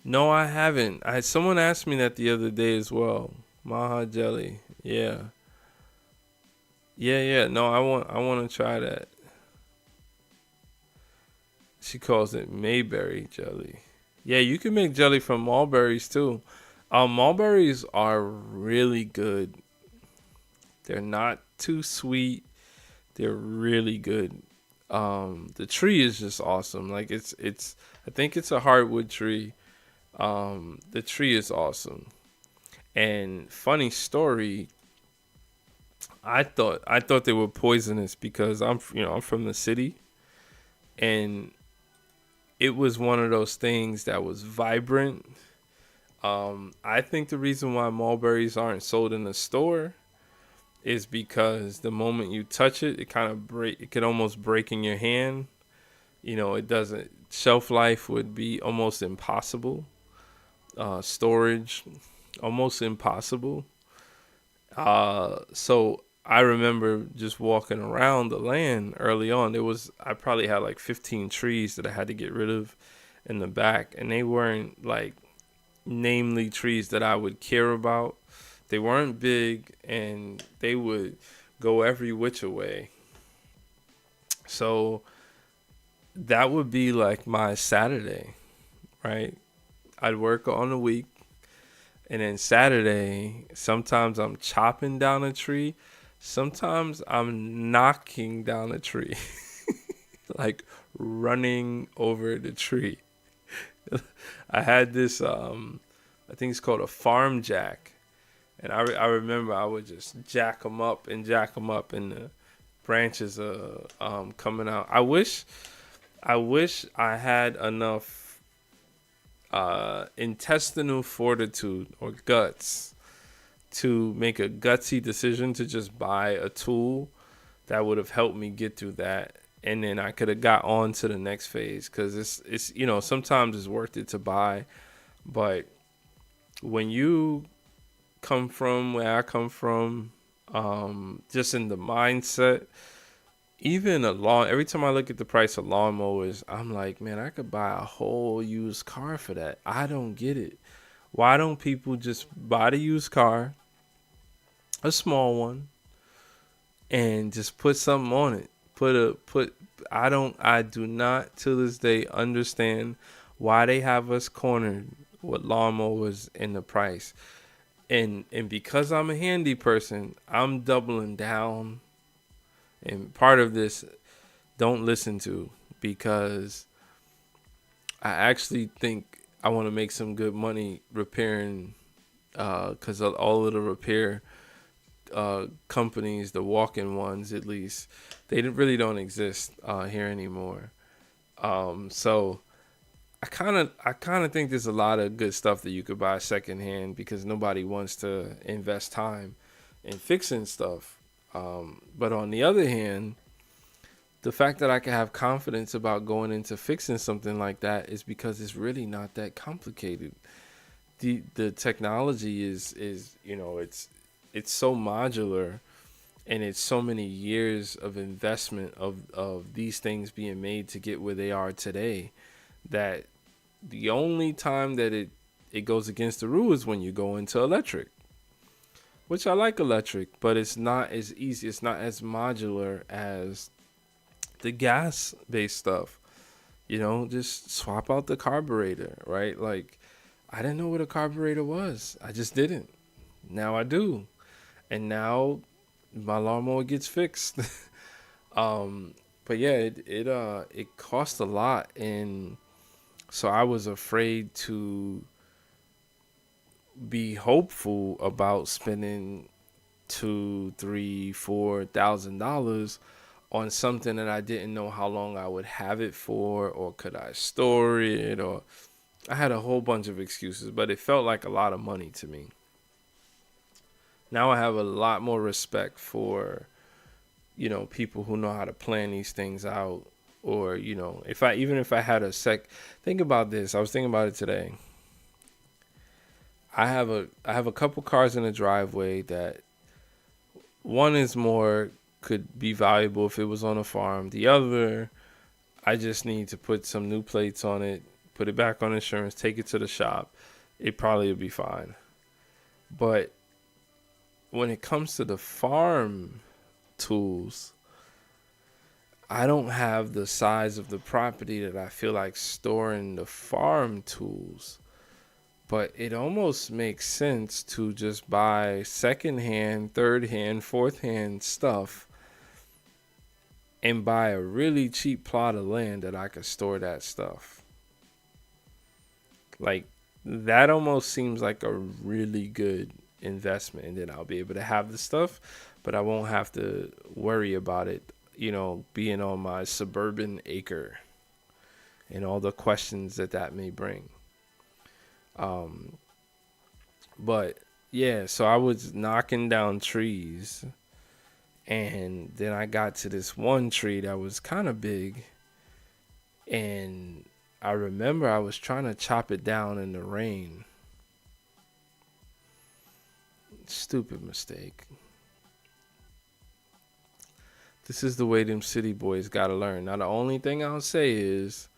No, I haven't. I Someone asked me that the other day as well. Maha jelly. Yeah. Yeah, yeah. No, I want to try that. She calls it Mayberry jelly. Yeah, you can make jelly from mulberries too. Mulberries are really good. They're not too sweet. They're really good. The tree is just awesome. Like it's I think it's a hardwood tree. The tree is awesome. And funny story, I thought they were poisonous because I'm from the city, and it was one of those things that was vibrant. I think the reason why mulberries aren't sold in the store is because the moment you touch it, it kind of break. It could almost break in your hand. It doesn't. Shelf life would be almost impossible. Storage, almost impossible. So I remember just walking around the land early on. I probably had like 15 trees that I had to get rid of in the back, and they weren't like namely trees that I would care about. They weren't big, and they would go every which way. So that would be like my Saturday, right? I'd work on the week, and then Saturday, sometimes I'm chopping down a tree, sometimes I'm knocking down a tree, like running over the tree. I had this, I think it's called a farm jack. And I remember I would just jack them up, and the branches are coming out. I wish I had enough intestinal fortitude or guts to make a gutsy decision to just buy a tool that would have helped me get through that, and then I could have got on to the next phase, because it's sometimes it's worth it to buy, but when you come from where I come from, just in the mindset, even a lawn. Every time I look at the price of lawnmowers, I'm like, man, I could buy a whole used car for that. I don't get it. Why don't people just buy the used car, a small one, and just put something on it? Put. I do not to this day understand why they have us cornered with lawnmowers in the price. And because I'm a handy person, I'm doubling down. And part of this, don't listen to, because I actually think I want to make some good money repairing, because all of the repair companies, the walk-in ones at least, they really don't exist here anymore. So I kind of think there's a lot of good stuff that you could buy secondhand because nobody wants to invest time and fixing stuff. But on the other hand, the fact that I can have confidence about going into fixing something like that is because it's really not that complicated. The technology is it's so modular, and it's so many years of investment of these things being made to get where they are today, that the only time that it goes against the rule is when you go into electric, which I like electric, but it's not as easy. It's not as modular as the gas based stuff. Just swap out the carburetor, right? Like, I didn't know what a carburetor was. I just didn't. Now I do. And now my lawnmower gets fixed. But yeah, it cost a lot, and so I was afraid to be hopeful about spending $2, $3, $4,000 on something that I didn't know how long I would have it for, or could I store it, or I had a whole bunch of excuses, but it felt like a lot of money to me. Now I have a lot more respect for, people who know how to plan these things out. Or, if I had think about this. I was thinking about it today. I have a couple cars in the driveway that one is more could be valuable if it was on a farm. The other, I just need to put some new plates on it, put it back on insurance, take it to the shop. It probably would be fine. But when it comes to the farm tools, I don't have the size of the property that I feel like storing the farm tools. But it almost makes sense to just buy secondhand, third hand, fourth hand stuff and buy a really cheap plot of land that I could store that stuff. Like, that almost seems like a really good investment, and then I'll be able to have the stuff, but I won't have to worry about it, being on my suburban acre and all the questions that may bring. But yeah, so I was knocking down trees, and then I got to this one tree that was kind of big, and I remember I was trying to chop it down in the rain. Stupid mistake. This is the way them city boys gotta learn. Now, the only thing I'll say is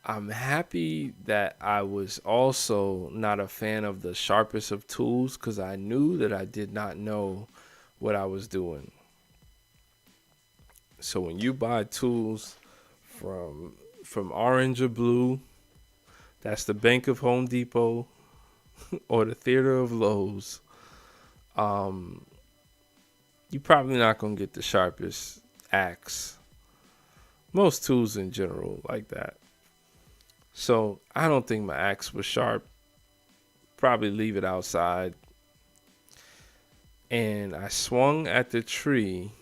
I'm happy that I was also not a fan of the sharpest of tools, because I knew that I did not know what I was doing. So when you buy tools from Orange or Blue, that's the Bank of Home Depot or the Theater of Lowe's, you're probably not going to get the sharpest axe. Most tools in general like that. So I don't think my axe was sharp. Probably leave it outside. And I swung at the tree,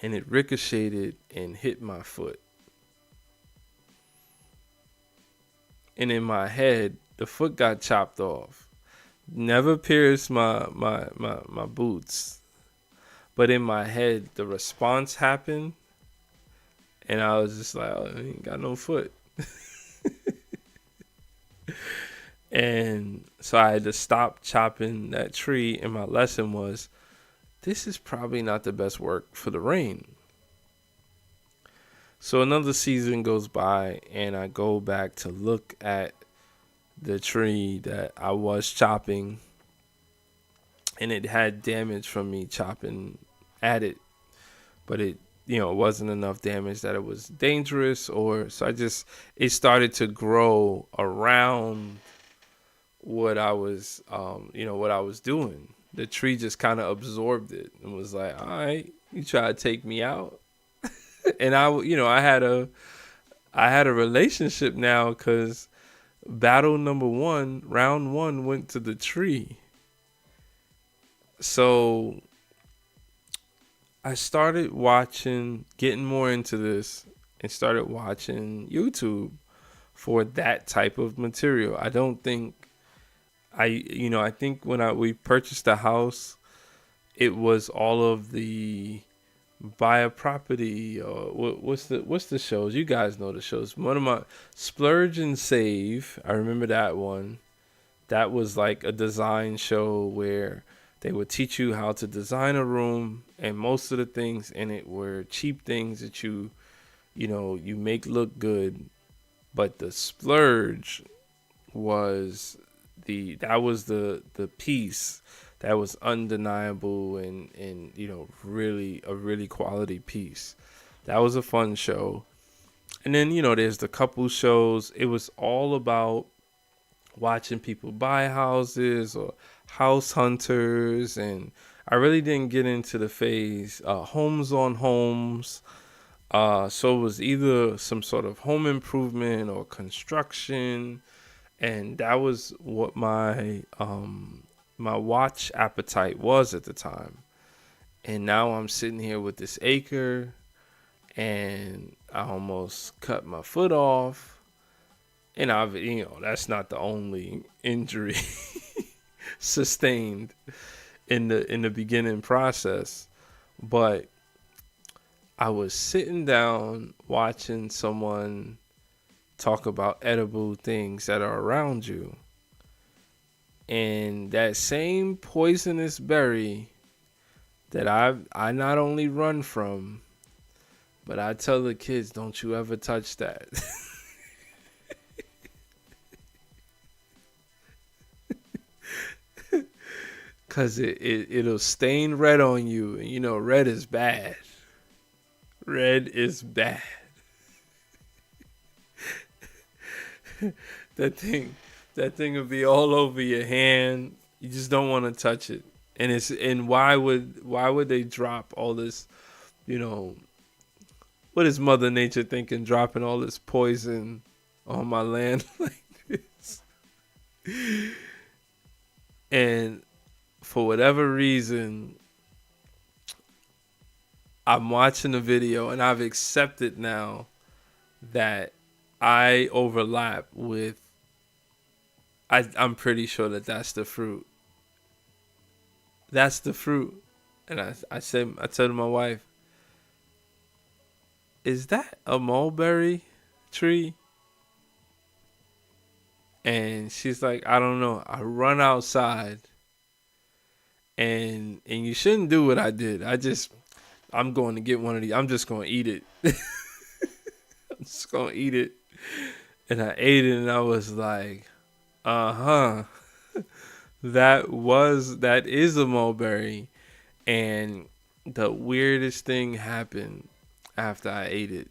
and it ricocheted and hit my foot. And in my head, the foot got chopped off. Never pierced my boots. But in my head, the response happened, and I was just like, oh, I ain't got no foot. And so I had to stop chopping that tree, and my lesson was, this is probably not the best work for the rain. So another season goes by, and I go back to look at the tree that I was chopping, and it had damage from me chopping at it, but it wasn't enough damage that it was dangerous, so it started to grow around what I was doing. The tree just kind of absorbed it and was like, all right, you try to take me out. And I had a relationship now, because battle number 1, round 1 went to the tree. So I started getting more into this, and started watching YouTube for that type of material. I don't think I think when we purchased the house, it was all of the buy a property or what's the shows? You guys know the shows. One of my Splurge and Save. I remember that one. That was like a design show where they would teach you how to design a room, and most of the things in it were cheap things that you make look good. But the splurge was the piece that was undeniable, and really a really quality piece. That was a fun show. And then there's the couple shows. It was all about watching people buy houses or house hunters, and I really didn't get into the phase homes on homes. So it was either some sort of home improvement or construction, and that was what my watch appetite was at the time. And now I'm sitting here with this acre, and I almost cut my foot off. And that's not the only injury sustained in the beginning process, but I was sitting down watching someone talk about edible things that are around you. And that same poisonous berry that I not only run from, but I tell the kids, don't you ever touch that. Cause it'll stain red on you. And red is bad. Red is bad. That thing that thing will be all over your hand. You just don't want to touch it. And why would they drop all this, you know, what is Mother Nature thinking dropping all this poison on my land like this? And for whatever reason, I'm watching the video and I've accepted now that I overlap with. I'm pretty sure that that's the fruit. That's the fruit. And I told my wife, is that a mulberry tree? And she's like, I don't know. I run outside, and you shouldn't do what I did. I'm going to get one of these. I'm just going to eat it. I'm just going to eat it. And I ate it and I was like, uh-huh. That is a mulberry. And the weirdest thing happened after I ate it.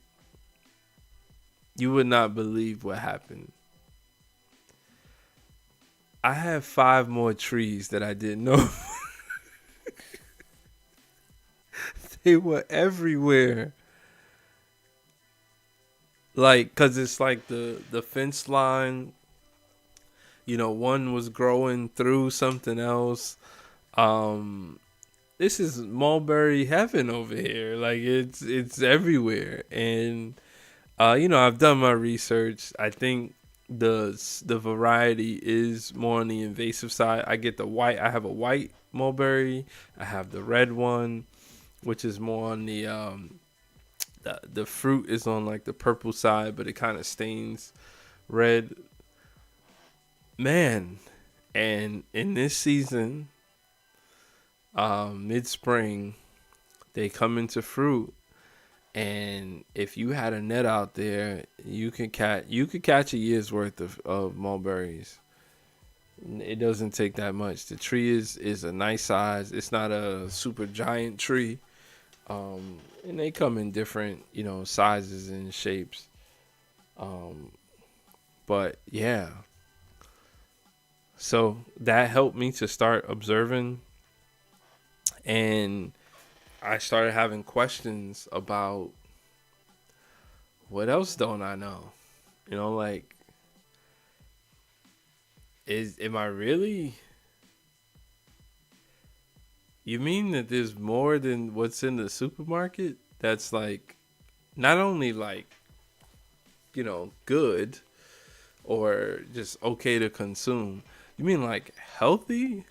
You would not believe what happened. I have 5 more trees that I didn't know. They were everywhere. Like, cause it's like the fence line. One was growing through something else. Um, this is mulberry heaven over here. Like it's everywhere, and I've done my research. I think the variety is more on the invasive side. I get the white. I have a white mulberry. I have the red one, which is more on the fruit is on like the purple side, but it kind of stains red. Man, and in this season, mid spring, they come into fruit. And if you had a net out there, you could catch a year's worth of mulberries. It doesn't take that much. The tree is a nice size. It's not a super giant tree. And they come in different, sizes and shapes. Um, but yeah. So that helped me to start observing, and I started having questions about what else don't I know? Like, am I really? You mean that there's more than what's in the supermarket? That's like not only like, good or just okay to consume. You mean like healthy?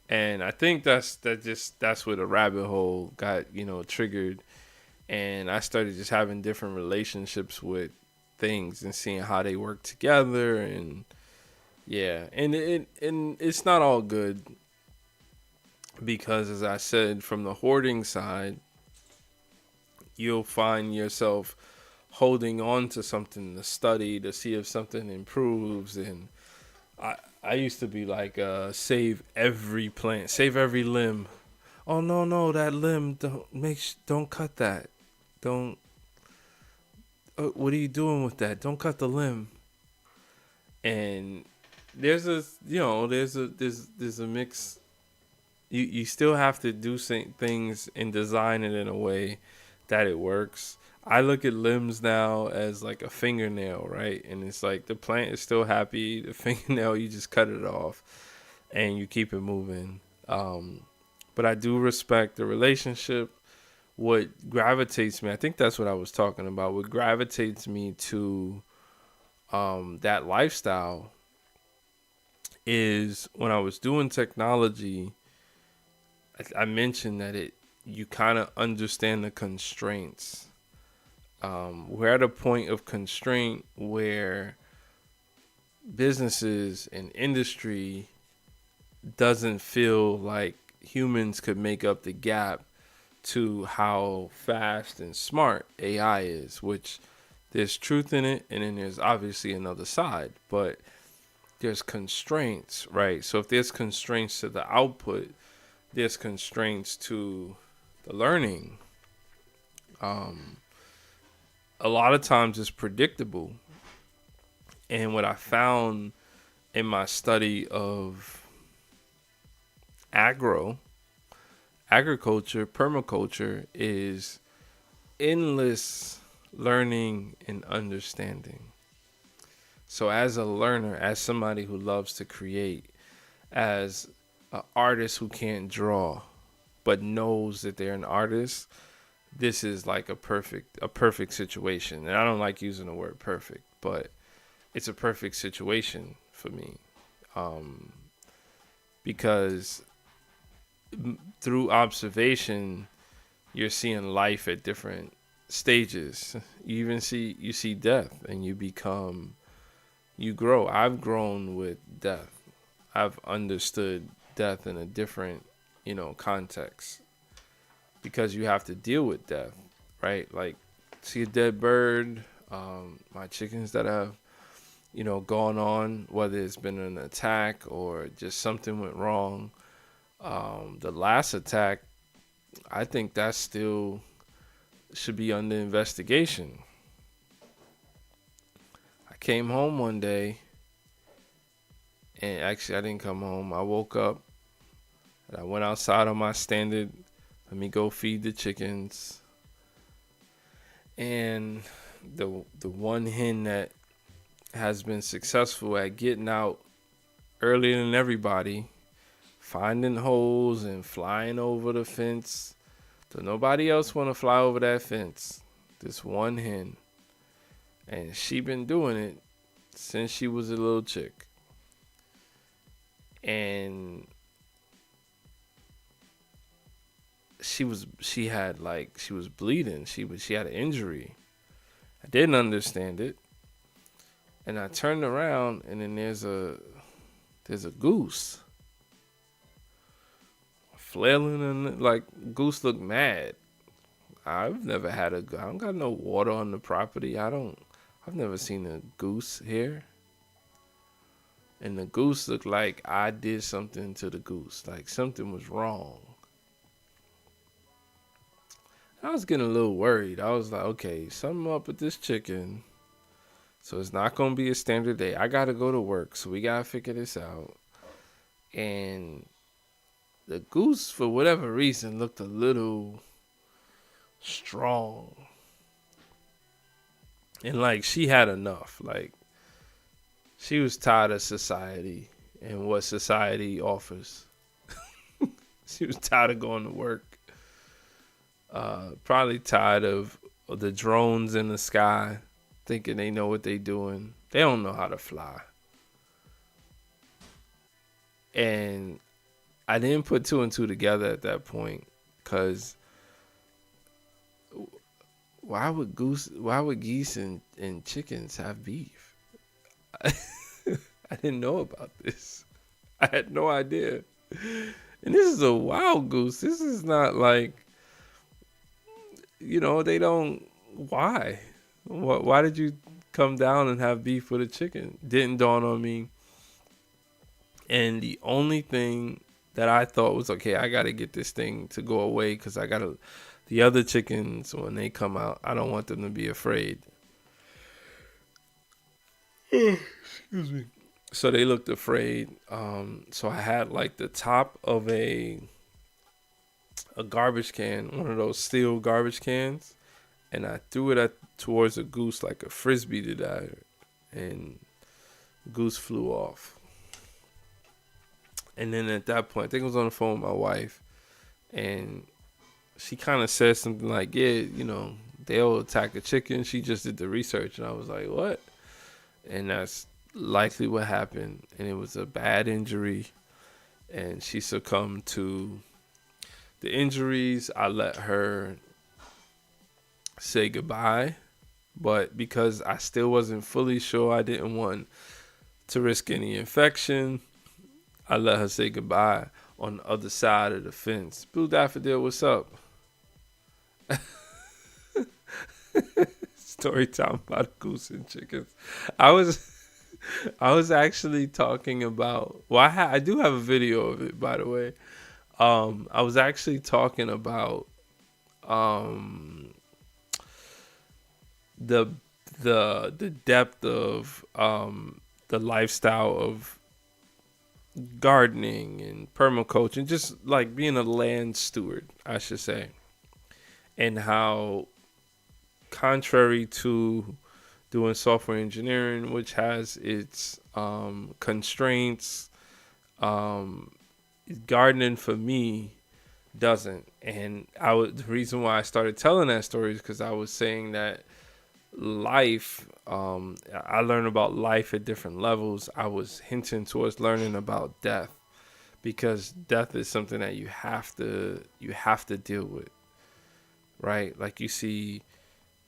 And I think that's where the rabbit hole got, triggered, and I started just having different relationships with things and seeing how they work together. And yeah, and it's not all good, because as I said, from the hoarding side, you'll find yourself holding on to something to study to see if something improves. And I used to be like, save every plant, save every limb. Oh no, that limb, don't cut that. Don't. What are you doing with that? Don't cut the limb. And there's a mix. You still have to do things and design it in a way that it works. I look at limbs now as like a fingernail, right? And it's like the plant is still happy. The fingernail, you just cut it off and you keep it moving. But I do respect the relationship. What gravitates me, I think that's what I was talking about. What gravitates me to that lifestyle is when I was doing technology, I mentioned that you kind of understand the constraints. We're at a point of constraint where businesses and industry doesn't feel like humans could make up the gap to how fast and smart AI is, which there's truth in it, and then there's obviously another side, but there's constraints, right? So if there's constraints to the output, there's constraints to the learning. A lot of times it's predictable. And what I found in my study of agriculture, permaculture, is endless learning and understanding. So as a learner, as somebody who loves to create, as an artist who can't draw but knows that they're an artist, this is like a perfect situation. And I don't like using the word perfect, but it's a perfect situation for me, because through observation, you're seeing life at different stages. You see death, and you grow. I've grown with death. I've understood death in a different, context, because you have to deal with death, right? Like, see a dead bird, my chickens that have, gone on, whether it's been an attack or just something went wrong. The last attack, I think that still should be under investigation. I came home one day, and actually I didn't come home. I woke up and I went outside on my standard, let me go feed the chickens. And the one hen that has been successful at getting out earlier than everybody, finding holes and flying over the fence. So nobody else want to fly over that fence. This one hen. And she been doing it since she was a little chick. And she was bleeding. She had an injury. I didn't understand it. And I turned around, and then there's a goose flailing, and like, goose looked mad. I've never had I don't got no water on the property. I've never seen a goose here. And the goose looked like I did something to the goose. Like something was wrong. I was getting a little worried. I was like, okay, something up with this chicken. So it's not going to be a standard day. I got to go to work, so we got to figure this out. And the goose, for whatever reason, looked a little strong. And like, she had enough. Like, she was tired of society and what society offers. She was tired of going to work. Probably tired of the drones in the sky thinking they know what they doing. They don't know how to fly. And I didn't put two and two together at that point, because why would geese and chickens have beef? I didn't know about this. I had no idea. And this is a wild goose. This is not like, they don't. Why? Why did you come down and have beef with a chicken? Didn't dawn on me. And the only thing that I thought was, okay, I got to get this thing to go away, because the other chickens, when they come out, I don't want them to be afraid. Excuse me. So they looked afraid. So I had like the top of a garbage can, one of those steel garbage cans, and I threw it towards a goose like a frisbee did I, and the goose flew off. And then at that point, I think I was on the phone with my wife, and she kind of said something like, yeah, they'll attack a chicken. She just did the research. And I was like, what? And that's likely what happened. And it was a bad injury. And she succumbed to the injuries. I let her say goodbye. But because I still wasn't fully sure, I didn't want to risk any infection, I let her say goodbye on the other side of the fence. Blue Daffodil, what's up? Story time about goose and chickens. I was actually talking about. Well, I do have a video of it, by the way. I was actually talking about the depth of the lifestyle of gardening and permaculture, and just like being a land steward, I should say, and how, contrary to doing software engineering, which has its constraints, gardening for me doesn't. And the reason why I started telling that story is because I was saying that life, I learned about life at different levels. I was hinting towards learning about death, because death is something that you have to deal with, right? Like, you see,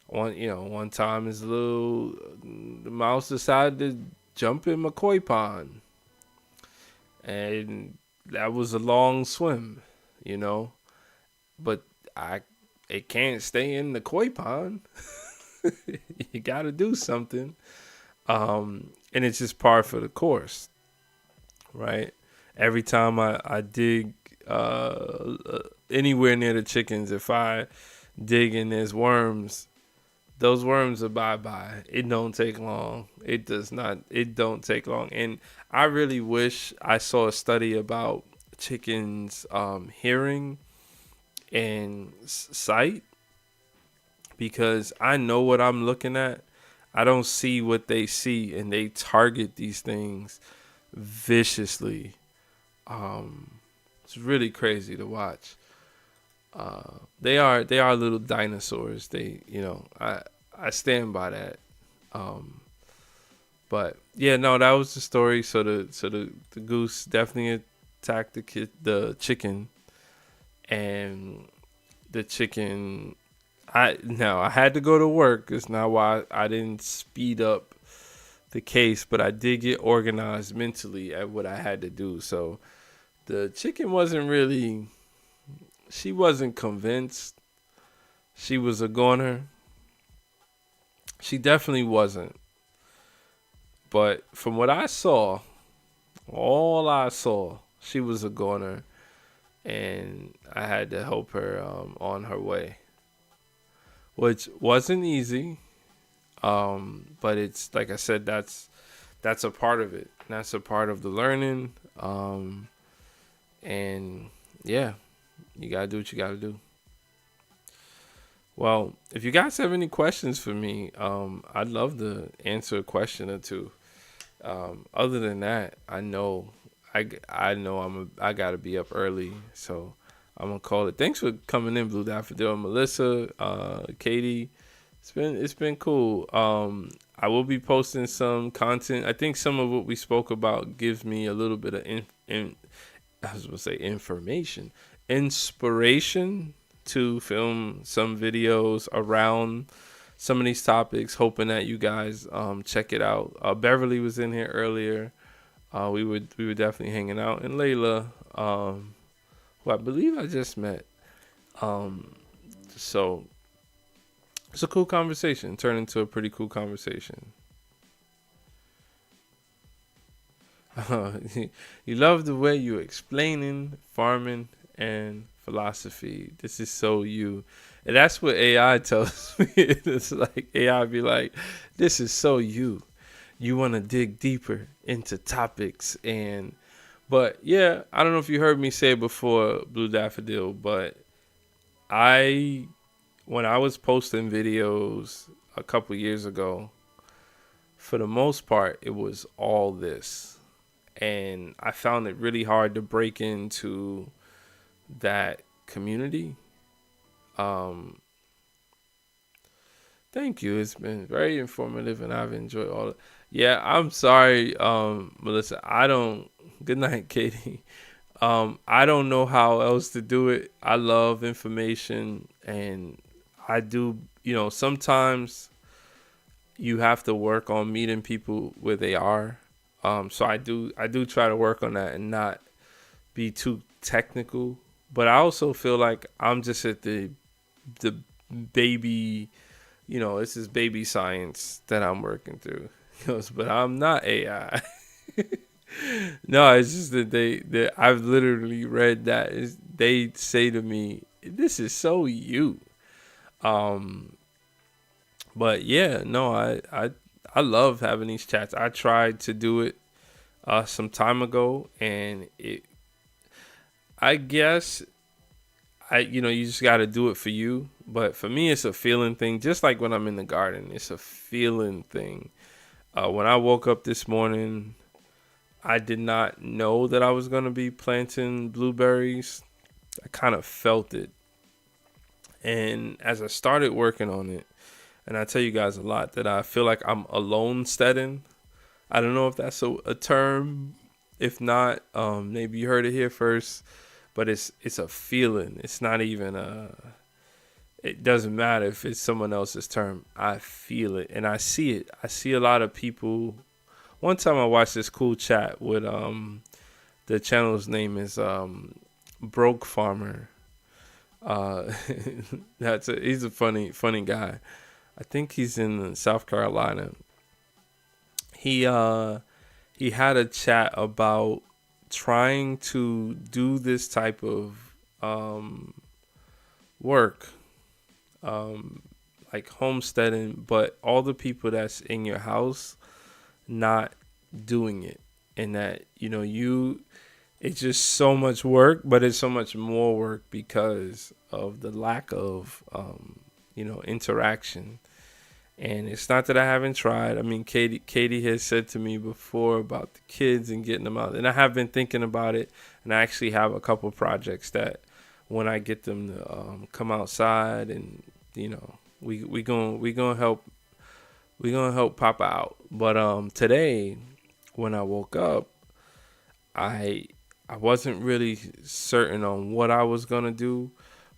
one time the mouse decided to jump in McCoy Pond, and that was a long swim, but it can't stay in the koi pond. You got to do something. And it's just par for the course, right? Every time I dig anywhere near the chickens, if I dig and there's worms, those worms are bye-bye. It don't take long. It don't take long. And I really wish I saw a study about chickens' hearing and sight, because I know what I'm looking at. I don't see what they see, and they target these things viciously. It's really crazy to watch. They are little dinosaurs. I stand by that. But yeah, no, that was the story. So the goose definitely attacked the chicken, and the chicken. I had to go to work. It's not why I didn't speed up the case, but I did get organized mentally at what I had to do. So the chicken she wasn't convinced she was a goner. She definitely wasn't. But from what I saw, all I saw, she was a goner, and I had to help her on her way, which wasn't easy. But it's like I said, that's a part of it. That's a part of the learning. And yeah, you gotta do what you gotta do. Well, if you guys have any questions for me, I'd love to answer a question or two. Other than that, I know I gotta be up early, so I'm gonna call it. Thanks for coming in, Blue Daffodil, Melissa, Katie. It's been cool. I will be posting some content. I think some of what we spoke about gives me a little bit of I was gonna say information, inspiration to film some videos around some of these topics. Hoping that you guys check it out. Beverly was in here earlier. We were definitely hanging out, and Layla, who I believe I just met. Um, so it's a cool conversation. Turned into a pretty cool conversation. You love the way you're explaining farming and philosophy. This is so you. And that's what AI tells me. It's like AI be like, this is so you. You want to dig deeper into topics. But yeah, I don't know if you heard me say it before, Blue Daffodil, but I, when I was posting videos a couple years ago, for the most part, it was all this. And I found it really hard to break into that community. Um, Thank you. It's been very informative, and I've enjoyed all it. Yeah, I'm sorry, Melissa. I don't. Good night, Katie. I don't know how else to do it. I love information, and I do. Sometimes you have to work on meeting people where they are. So I do try to work on that and not be too technical. But I also feel like I'm just at the baby. This is baby science that I'm working through. But I'm not AI. No, it's just that I've literally read that they say to me, "This is so you." Um, but yeah, no, I love having these chats. I tried to do it some time ago, and I guess you just got to do it for you. But for me, it's a feeling thing. Just like when I'm in the garden, it's a feeling thing. When I woke up this morning, I did not know that I was going to be planting blueberries. I kind of felt it. And as I started working on it, and I tell you guys a lot that I feel like I'm alone steading. I don't know if that's a term. If not, maybe you heard it here first. But it's a feeling. It's not even it doesn't matter if it's someone else's term. I feel it and I see it. I see a lot of people. One time I watched this cool chat with the channel's name is Broke Farmer. Uh he's a funny guy. I think he's in South Carolina. He had a chat about trying to do this type of work, like homesteading, but all the people that's in your house not doing it, and that it's just so much work, but it's so much more work because of the lack of interaction. And it's not that I haven't tried. I mean, Katie has said to me before about the kids and getting them out, and I have been thinking about it. And I actually have a couple projects that when I get them to come outside, and we gonna help Papa out. But today, when I woke up, I I wasn't really certain on what I was gonna do.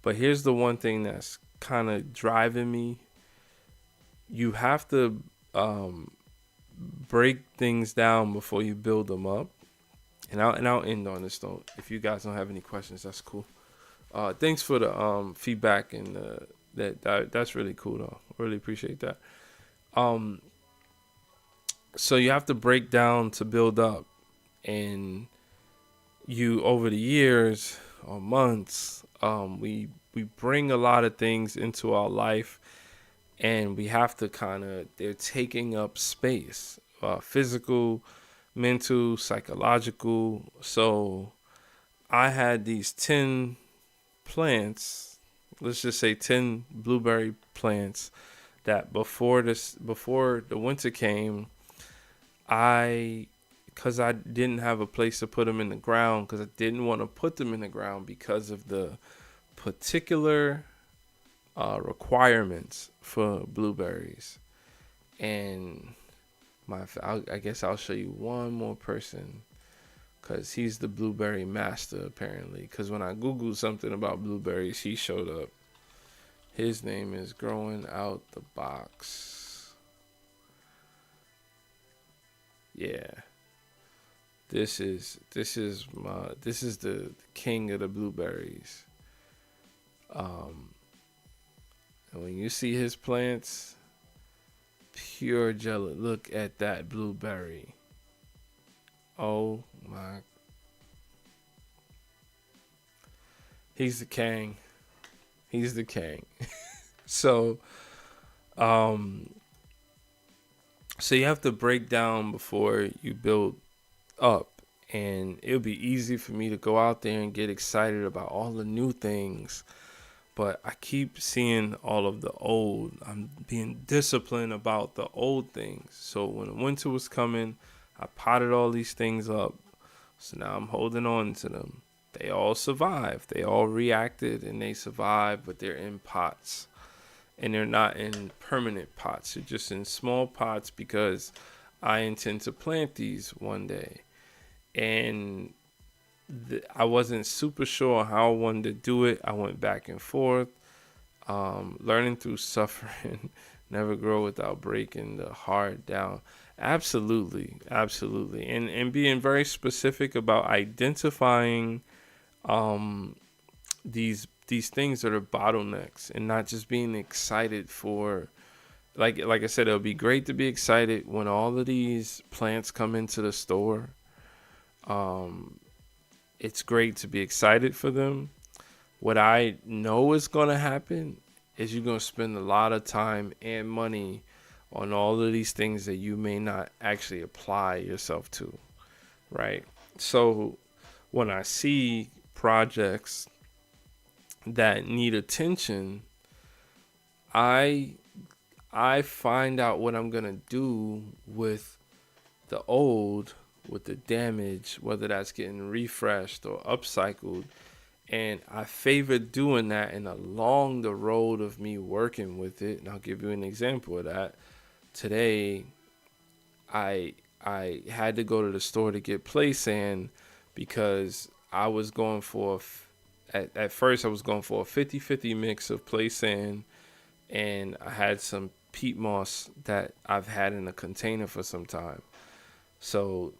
But here's the one thing that's kind of driving me. You have to break things down before you build them up. And I'll end on this though. If you guys don't have any questions, that's cool. Thanks for the feedback and that's really cool though. Really appreciate that. Um, so you have to break down to build up, and you over the years or months, we bring a lot of things into our life, and we have to they're taking up space, physical, mental, psychological. So I had these 10 plants, let's just say 10 blueberry plants that before the winter came, because I didn't have a place to put them in the ground, because I didn't want to put them in the ground because of the particular requirements for blueberries. And I guess I'll show you one more person because he's the blueberry master apparently. Because when I googled something about blueberries, he showed up. His name is Growing Out the Box. Yeah, this is the king of the blueberries. Um, and when you see his plants, pure jelly. Look at that blueberry. Oh my, he's the king. He's the king. So, um, so you have to break down before you build up, and it'll be easy for me to go out there and get excited about all the new things, but I keep seeing all of the old. I'm being disciplined about the old things. So when winter was coming, I potted all these things up. So now I'm holding on to them. They all survived. They all reacted and they survived, but they're in pots. And they're not in permanent pots. They're just in small pots because I intend to plant these one day. And I wasn't super sure how I wanted to do it. I went back and forth, learning through suffering. Never grow without breaking the heart down. Absolutely, absolutely, and being very specific about identifying um, these things that are bottlenecks, and not just being excited for. Like I said, it'll be great to be excited when all of these plants come into the store. Um, it's great to be excited for them. What I know is going to happen is you're going to spend a lot of time and money on all of these things that you may not actually apply yourself to, right? So when I see projects that need attention, I I find out what I'm going to do with the old, with the damage, whether that's getting refreshed or upcycled. And I favor doing that and along the road of me working with it. And I'll give you an example of that. Today, I I had to go to the store to get play sand because I was going for at first I was going for a 50-50 mix of play sand, and I had some peat moss that I've had in a container for some time. So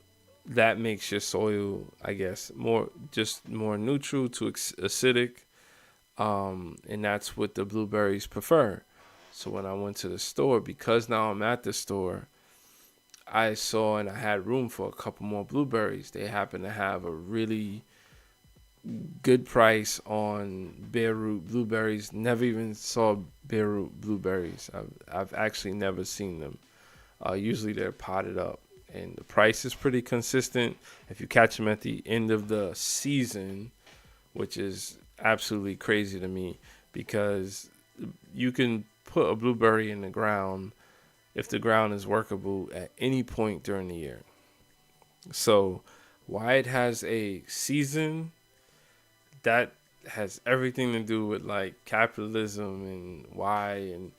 that makes your soil, I guess, more neutral to acidic, and that's what the blueberries prefer. So when I went to the store, because now I'm at the store, I saw and I had room for a couple more blueberries. They happen to have a really good price on bare root blueberries. Never even saw bare root blueberries. I've actually never seen them. Usually they're potted up, and the price is pretty consistent. If you catch them at the end of the season, which is absolutely crazy to me, because you can put a blueberry in the ground if the ground is workable at any point during the year. So why it has a season, that has everything to do with like capitalism and why, and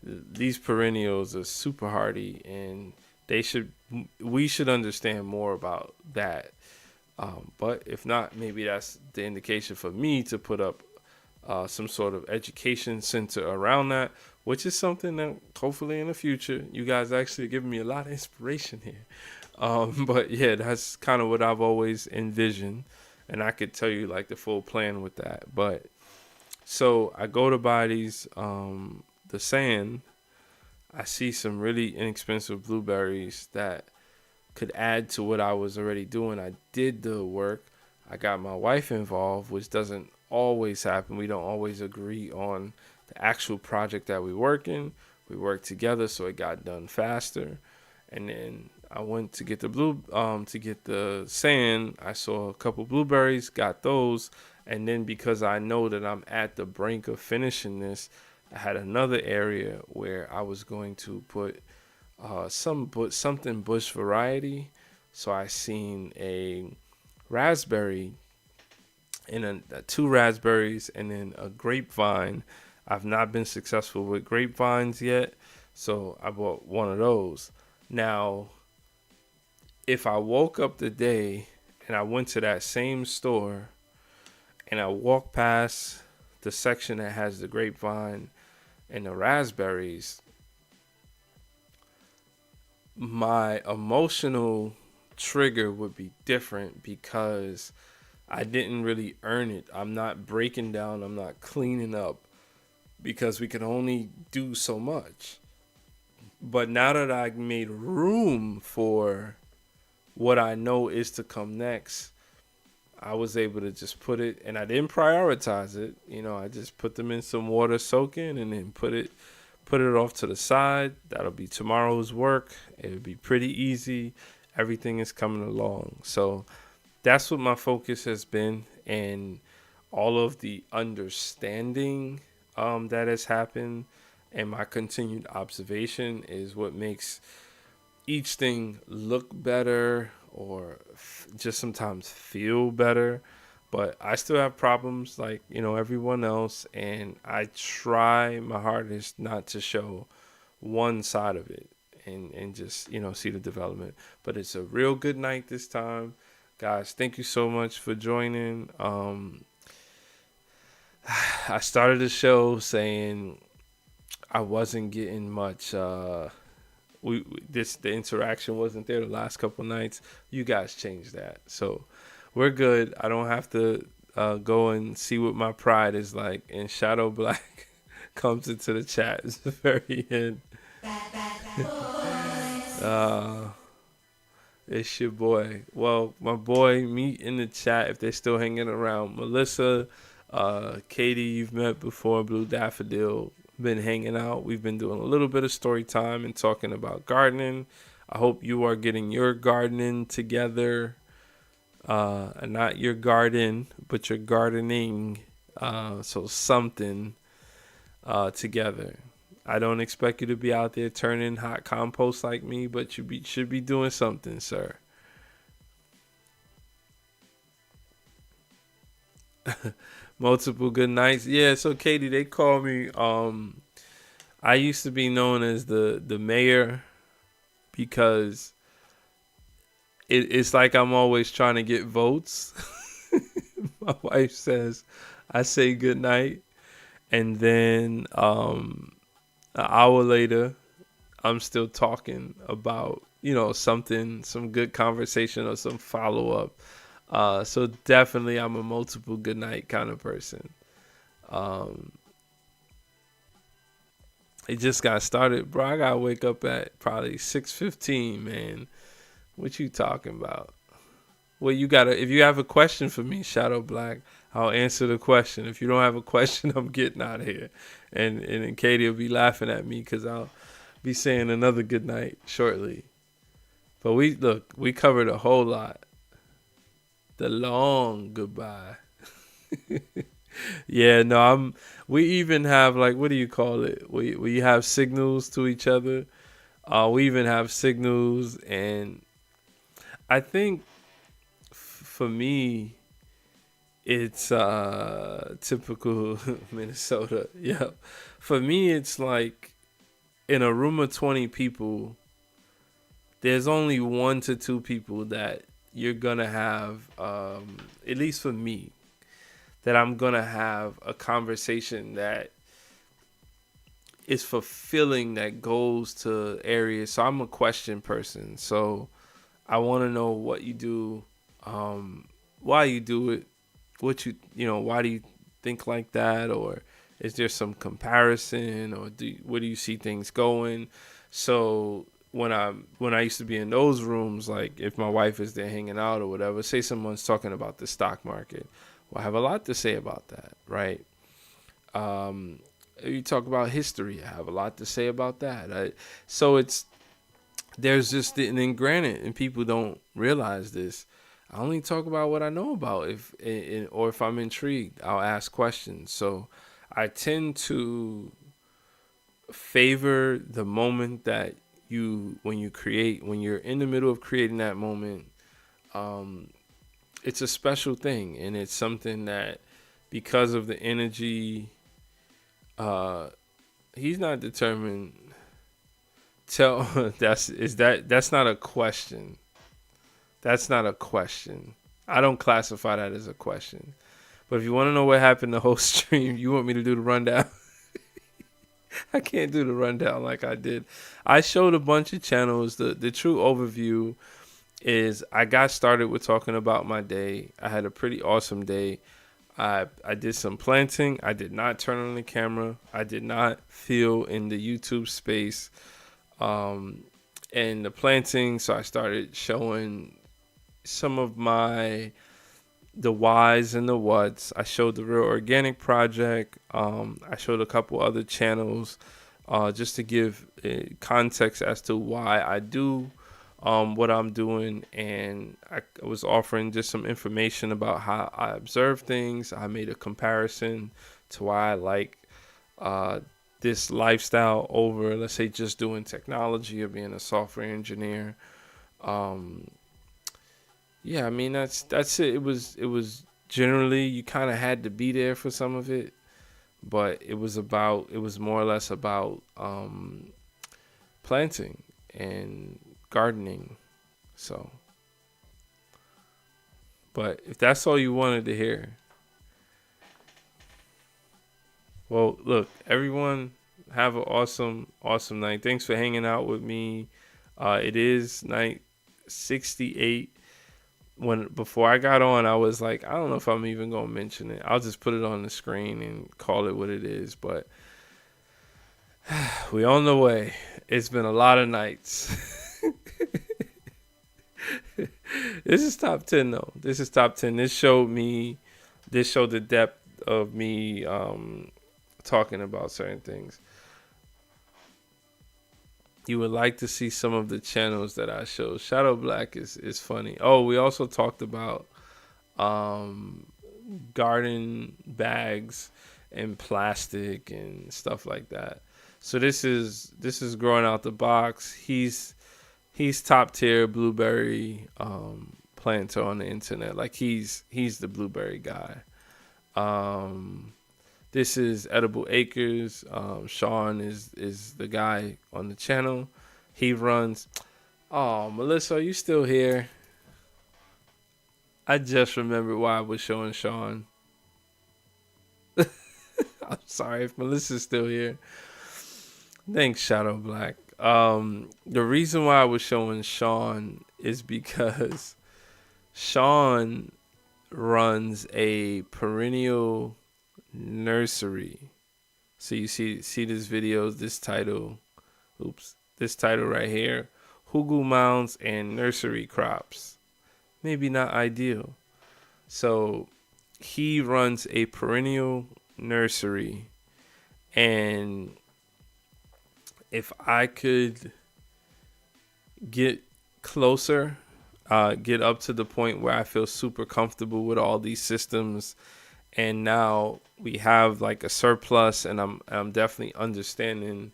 these perennials are super hardy, and they should we should understand more about that. But if not, maybe that's the indication for me to put up some sort of education center around that, which is something that hopefully in the future you guys actually giving me a lot of inspiration here. But yeah, that's kind of what I've always envisioned, and I could tell you like the full plan with that. But so I go to buy these the sand. I see some really inexpensive blueberries that could add to what I was already doing. I did the work. I got my wife involved, which doesn't always happen. We don't always agree on the actual project that we work in. We work together, so it got done faster. And then I went to get to get the sand. I saw a couple blueberries, got those, and then because I know that I'm at the brink of finishing this, I had another area where I was going to put something bush variety. So I seen a raspberry and two raspberries and then a grapevine. I've not been successful with grapevines yet, So I bought one of those. Now, if I woke up today and I went to that same store and I walked past the section that has the grapevine and the raspberries, my emotional trigger would be different because I didn't really earn it. I'm not breaking down, I'm not cleaning up because we can only do so much. But now that I made room for what I know is to come next, I was able to just put it, and I didn't prioritize it. I just put them in some water soaking and then put it off to the side. That'll be tomorrow's work. It'll be pretty easy. Everything is coming along. So that's what my focus has been, and all of the understanding that has happened and my continued observation is what makes each thing look better or just sometimes feel better. But I still have problems like, everyone else. And I try my hardest not to show one side of it and just, see the development. But it's a real good night this time. Guys, thank you so much for joining. I started the show saying I wasn't getting much the interaction wasn't there the last couple nights. You guys changed that, so we're good. I don't have to go and see what my pride is like. And Shadow Black comes into the chat at the very end. uh, it's your boy. Well, my boy, meet in the chat if they're still hanging around. Melissa, Katie, you've met before. Blue Daffodil, been hanging out. We've been doing a little bit of story time and talking about gardening. I hope you are getting your gardening together. And not your garden, but your gardening. So something together. I don't expect you to be out there turning hot compost like me, but you should be doing something, sir. Multiple good nights. Yeah, so Katie, they call me I used to be known as the mayor because it's like I'm always trying to get votes. My wife says I say good night, and then an hour later I'm still talking about something, some good conversation or some follow up. So definitely I'm a multiple good night kind of person. Um, it just got started, bro. I gotta wake up at probably 6:15, man. What you talking about? Well, you gotta. If you have a question for me, Shadow Black, I'll answer the question. If you don't have a question, I'm getting out of here. And then Katie will be laughing at me because I'll be saying another good night shortly. But we covered a whole lot. The long goodbye. Yeah, no, we even have, like, what do you call it? We have signals to each other. We even have signals, and I think for me it's typical Minnesota. Yeah. For me it's like in a room of 20 people, there's only 1 to 2 people that you're gonna have, at least for me, that I'm gonna have a conversation that is fulfilling, that goes to areas. So I'm a question person. So I want to know what you do, why you do it, why do you think like that, or is there some comparison, or where do you see things going? So when I used to be in those rooms, like if my wife is there hanging out or whatever, say someone's talking about the stock market, well, I have a lot to say about that, right? You talk about history, I have a lot to say about that. So there's just, and then granted, and people don't realize this, I only talk about what I know about. Or if I'm intrigued, I'll ask questions. So I tend to favor the moment that when you're in the middle of creating that moment. It's a special thing, and it's something that, because of the energy, he's not determined. Tell that's not a question. That's not a question. I don't classify that as a question. But if you want to know what happened the whole stream, you want me to do the rundown? I can't do the rundown like I did. I showed a bunch of channels. The true overview is I got started with talking about my day. I had a pretty awesome day. I did some planting. I did not turn on the camera. I did not feel in the YouTube space. And the planting, so I started showing some of the whys and the whats. I showed the Real Organic Project. I showed a couple other channels just to give context as to why I do what I'm doing. And I was offering just some information about how I observe things. I made a comparison to why I like this lifestyle over, let's say, just doing technology or being a software engineer. Yeah, I mean that's it. It was generally you kind of had to be there for some of it, but it was more or less about planting and gardening. So, but if that's all you wanted to hear, well, look, everyone, have an awesome night. Thanks for hanging out with me. It is night 68. Before I got on, I was like, I don't know if I'm even gonna mention it. I'll just put it on the screen and call it what it is. But we on the way. It's been a lot of nights. This is top 10 though. This is top 10. This showed the depth of me talking about certain things. You would like to see some of the channels that I show. Shadow Black is funny. Oh, we also talked about garden bags and plastic and stuff like that. So this is growing out the box. He's top tier blueberry planter on the internet. Like he's the blueberry guy. This is Edible Acres. Sean is the guy on the channel. He runs. Oh, Melissa, are you still here? I just remembered why I was showing Sean. I'm sorry if Melissa's still here. Thanks, Shadow Black. The reason why I was showing Sean is because Sean runs a perennial nursery. So you see this video, this title right here, Hugu Mounds and Nursery Crops. Maybe not ideal. So he runs a perennial nursery, and if I could get closer, get up to the point where I feel super comfortable with all these systems, and now we have like a surplus, and I'm definitely understanding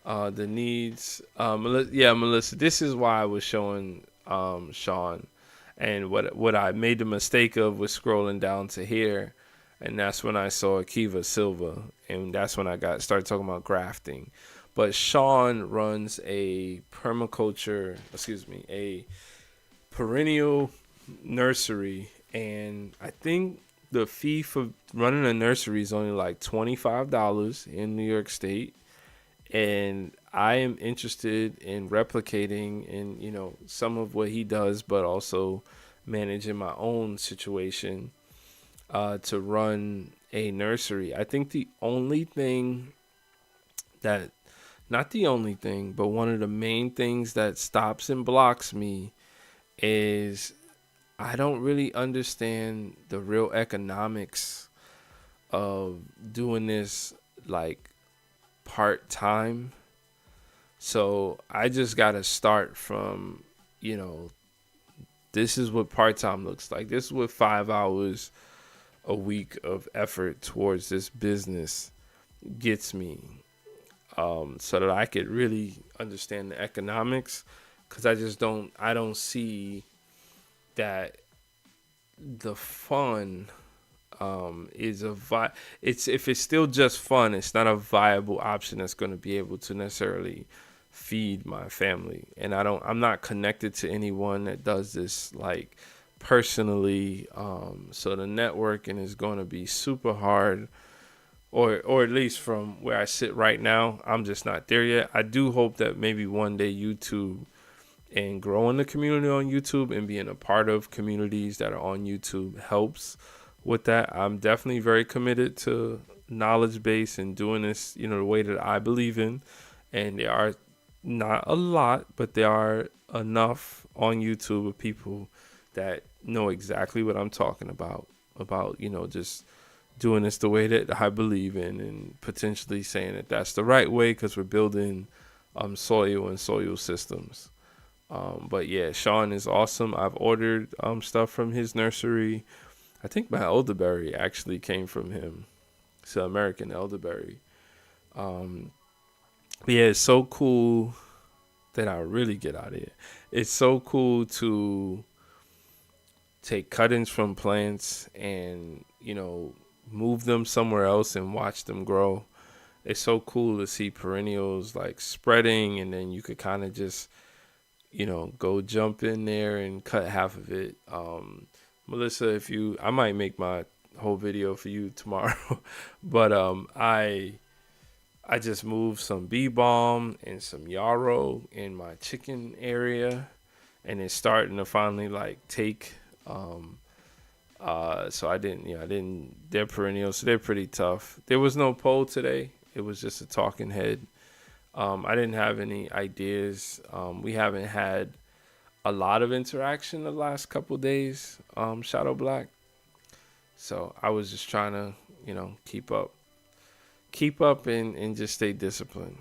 the needs. Melissa, this is why I was showing Sean, and what I made the mistake of was scrolling down to here, and that's when I saw Kiva Silva, and that's when I started talking about grafting. But Sean runs a perennial nursery, and I think the fee for running a nursery is only like $25 in New York State. And I am interested in replicating in, some of what he does, but also managing my own situation to run a nursery. I think but one of the main things that stops and blocks me is I don't really understand the real economics of doing this like part-time. So I just got to start from, this is what part-time looks like. This is what 5 hours a week of effort towards this business gets me, so that I could really understand the economics, because I don't see that the fun is if it's still just fun, it's not a viable option that's going to be able to necessarily feed my family. And I'm not connected to anyone that does this like personally. So the networking is going to be super hard, or at least from where I sit right now, I'm just not there yet. I do hope that maybe one day YouTube and growing the community on YouTube and being a part of communities that are on YouTube helps with that. I'm definitely very committed to knowledge base and doing this, the way that I believe in. And there are not a lot, but there are enough on YouTube of people that know exactly what I'm talking about, just doing this the way that I believe in, and potentially saying that that's the right way because we're building soil and soil systems. But yeah, Sean is awesome. I've ordered stuff from his nursery. I think my elderberry actually came from him. It's an American elderberry. But yeah, it's so cool that I really get out of here. It's so cool to take cuttings from plants and, move them somewhere else and watch them grow. It's so cool to see perennials like spreading, and then you could kind of just, go jump in there and cut half of it. Melissa, I might make my whole video for you tomorrow, but I just moved some bee balm and some yarrow in my chicken area, and it's starting to finally like take. So I didn't. They're perennials, so they're pretty tough. There was no poll today. It was just a talking head. I didn't have any ideas. We haven't had a lot of interaction the last couple days. Shadow Black. So I was just trying to, keep up and just stay disciplined.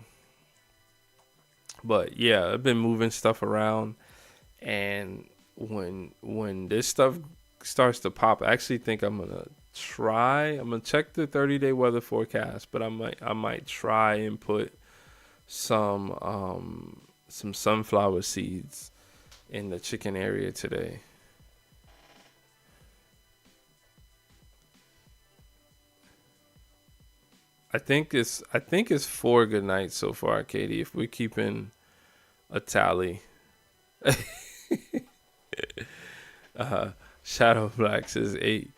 But yeah, I've been moving stuff around, and when this stuff starts to pop, I actually think I'm gonna check the 30-day weather forecast, but I might try and put some sunflower seeds in the chicken area today. I think it's 4 good nights so far, Katie. If we're keeping a tally. uh, Shadow Black says 8.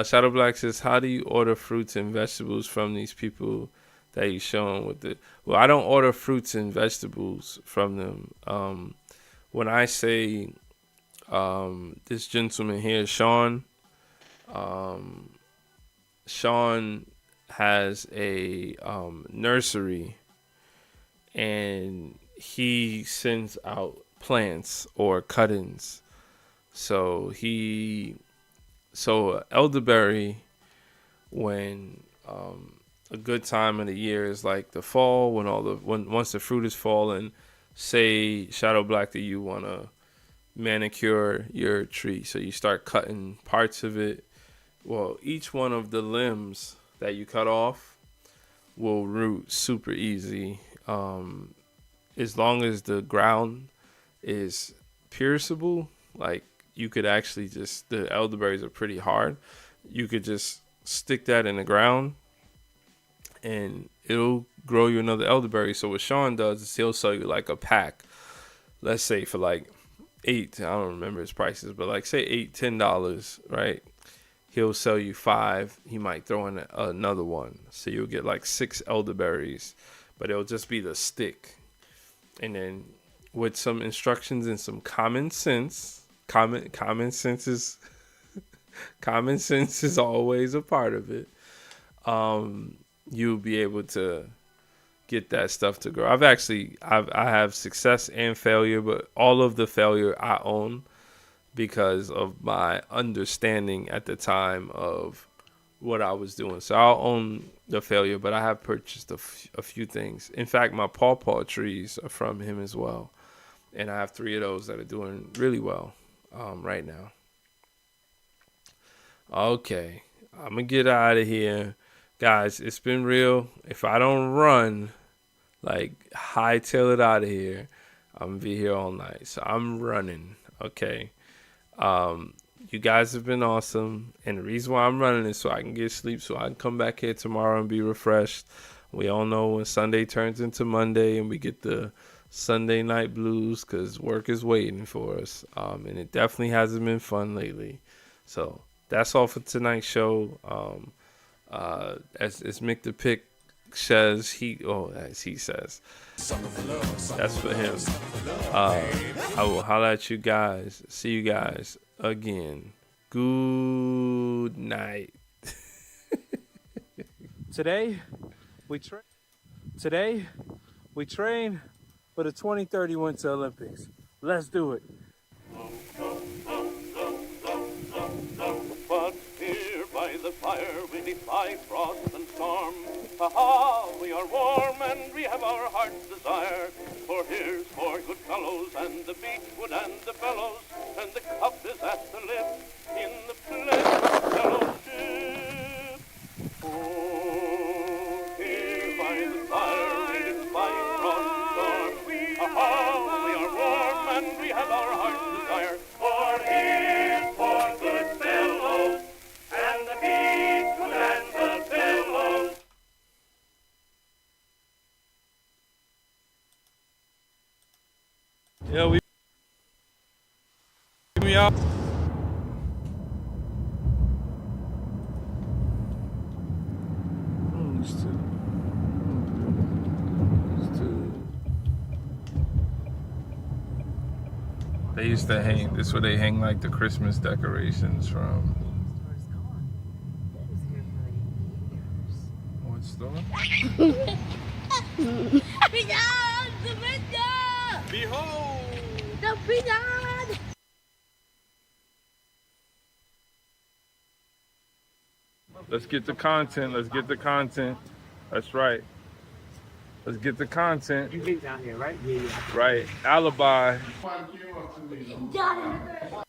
Shadow Black says, how do you order fruits and vegetables from these people that you showing with it? Well, I don't order fruits and vegetables from them. When I say this gentleman here, Sean, Sean has a nursery, and he sends out plants or cuttings. So elderberry, when a good time of the year is like the fall, when once the fruit is fallen. Say, Shadow Black, that you want to manicure your tree, so you start cutting parts of it. Well, each one of the limbs that you cut off will root super easy, as long as the ground is pierceable. Like, you could actually the elderberries are pretty hard. You could just stick that in the ground and it'll grow you another elderberry. So what Sean does is he'll sell you like a pack, let's say for like $8, I don't remember his prices, but like say $10, right? He'll sell you 5. He might throw in another one, so you'll get like 6 elderberries, but it'll just be the stick. And then with some instructions and some common sense, common sense is common sense is always a part of it. You'll be able to get that stuff to grow. I have success and failure, but all of the failure I own because of my understanding at the time of what I was doing. So I'll own the failure, but I have purchased a few things. In fact, my pawpaw trees are from him as well, and I have 3 of those that are doing really well right now. Okay, I'm gonna get out of here, guys. It's been real. If I don't run, like, hightail it out of here, I'm gonna be here all night. So I'm running. Okay. You guys have been awesome, and the reason why I'm running is so I can get sleep, so I can come back here tomorrow and be refreshed. We all know when Sunday turns into Monday and we get the Sunday night blues because work is waiting for us. And it definitely hasn't been fun lately. So that's all for tonight's show. As Mick the Pick says, as he says, that's for him. I will holler at you guys. See you guys again. Good night. Today, we train for the 2030 Winter Olympics. Let's do it. But here by the fire we defy frost and storm. Ha-ha, we are warm and we have our heart's desire. For here's for good fellows and the beechwood and the bellows, and the cup is at the lip in the pleasant fellowship. Oh, here by the fire we defy frost and storm. Ha-ha, we are warm and we have our heart's desire. For here's for good fellows and the beechwood and the bellows. Yeah, we out. They used to hang. This is where they hang like the Christmas decorations from. What store? Beyond the window! Behold! The beyond! Let's get the content. Let's get the content. That's right. Let's get the content. You get down here, right? Yeah. Right. Alibi. Done.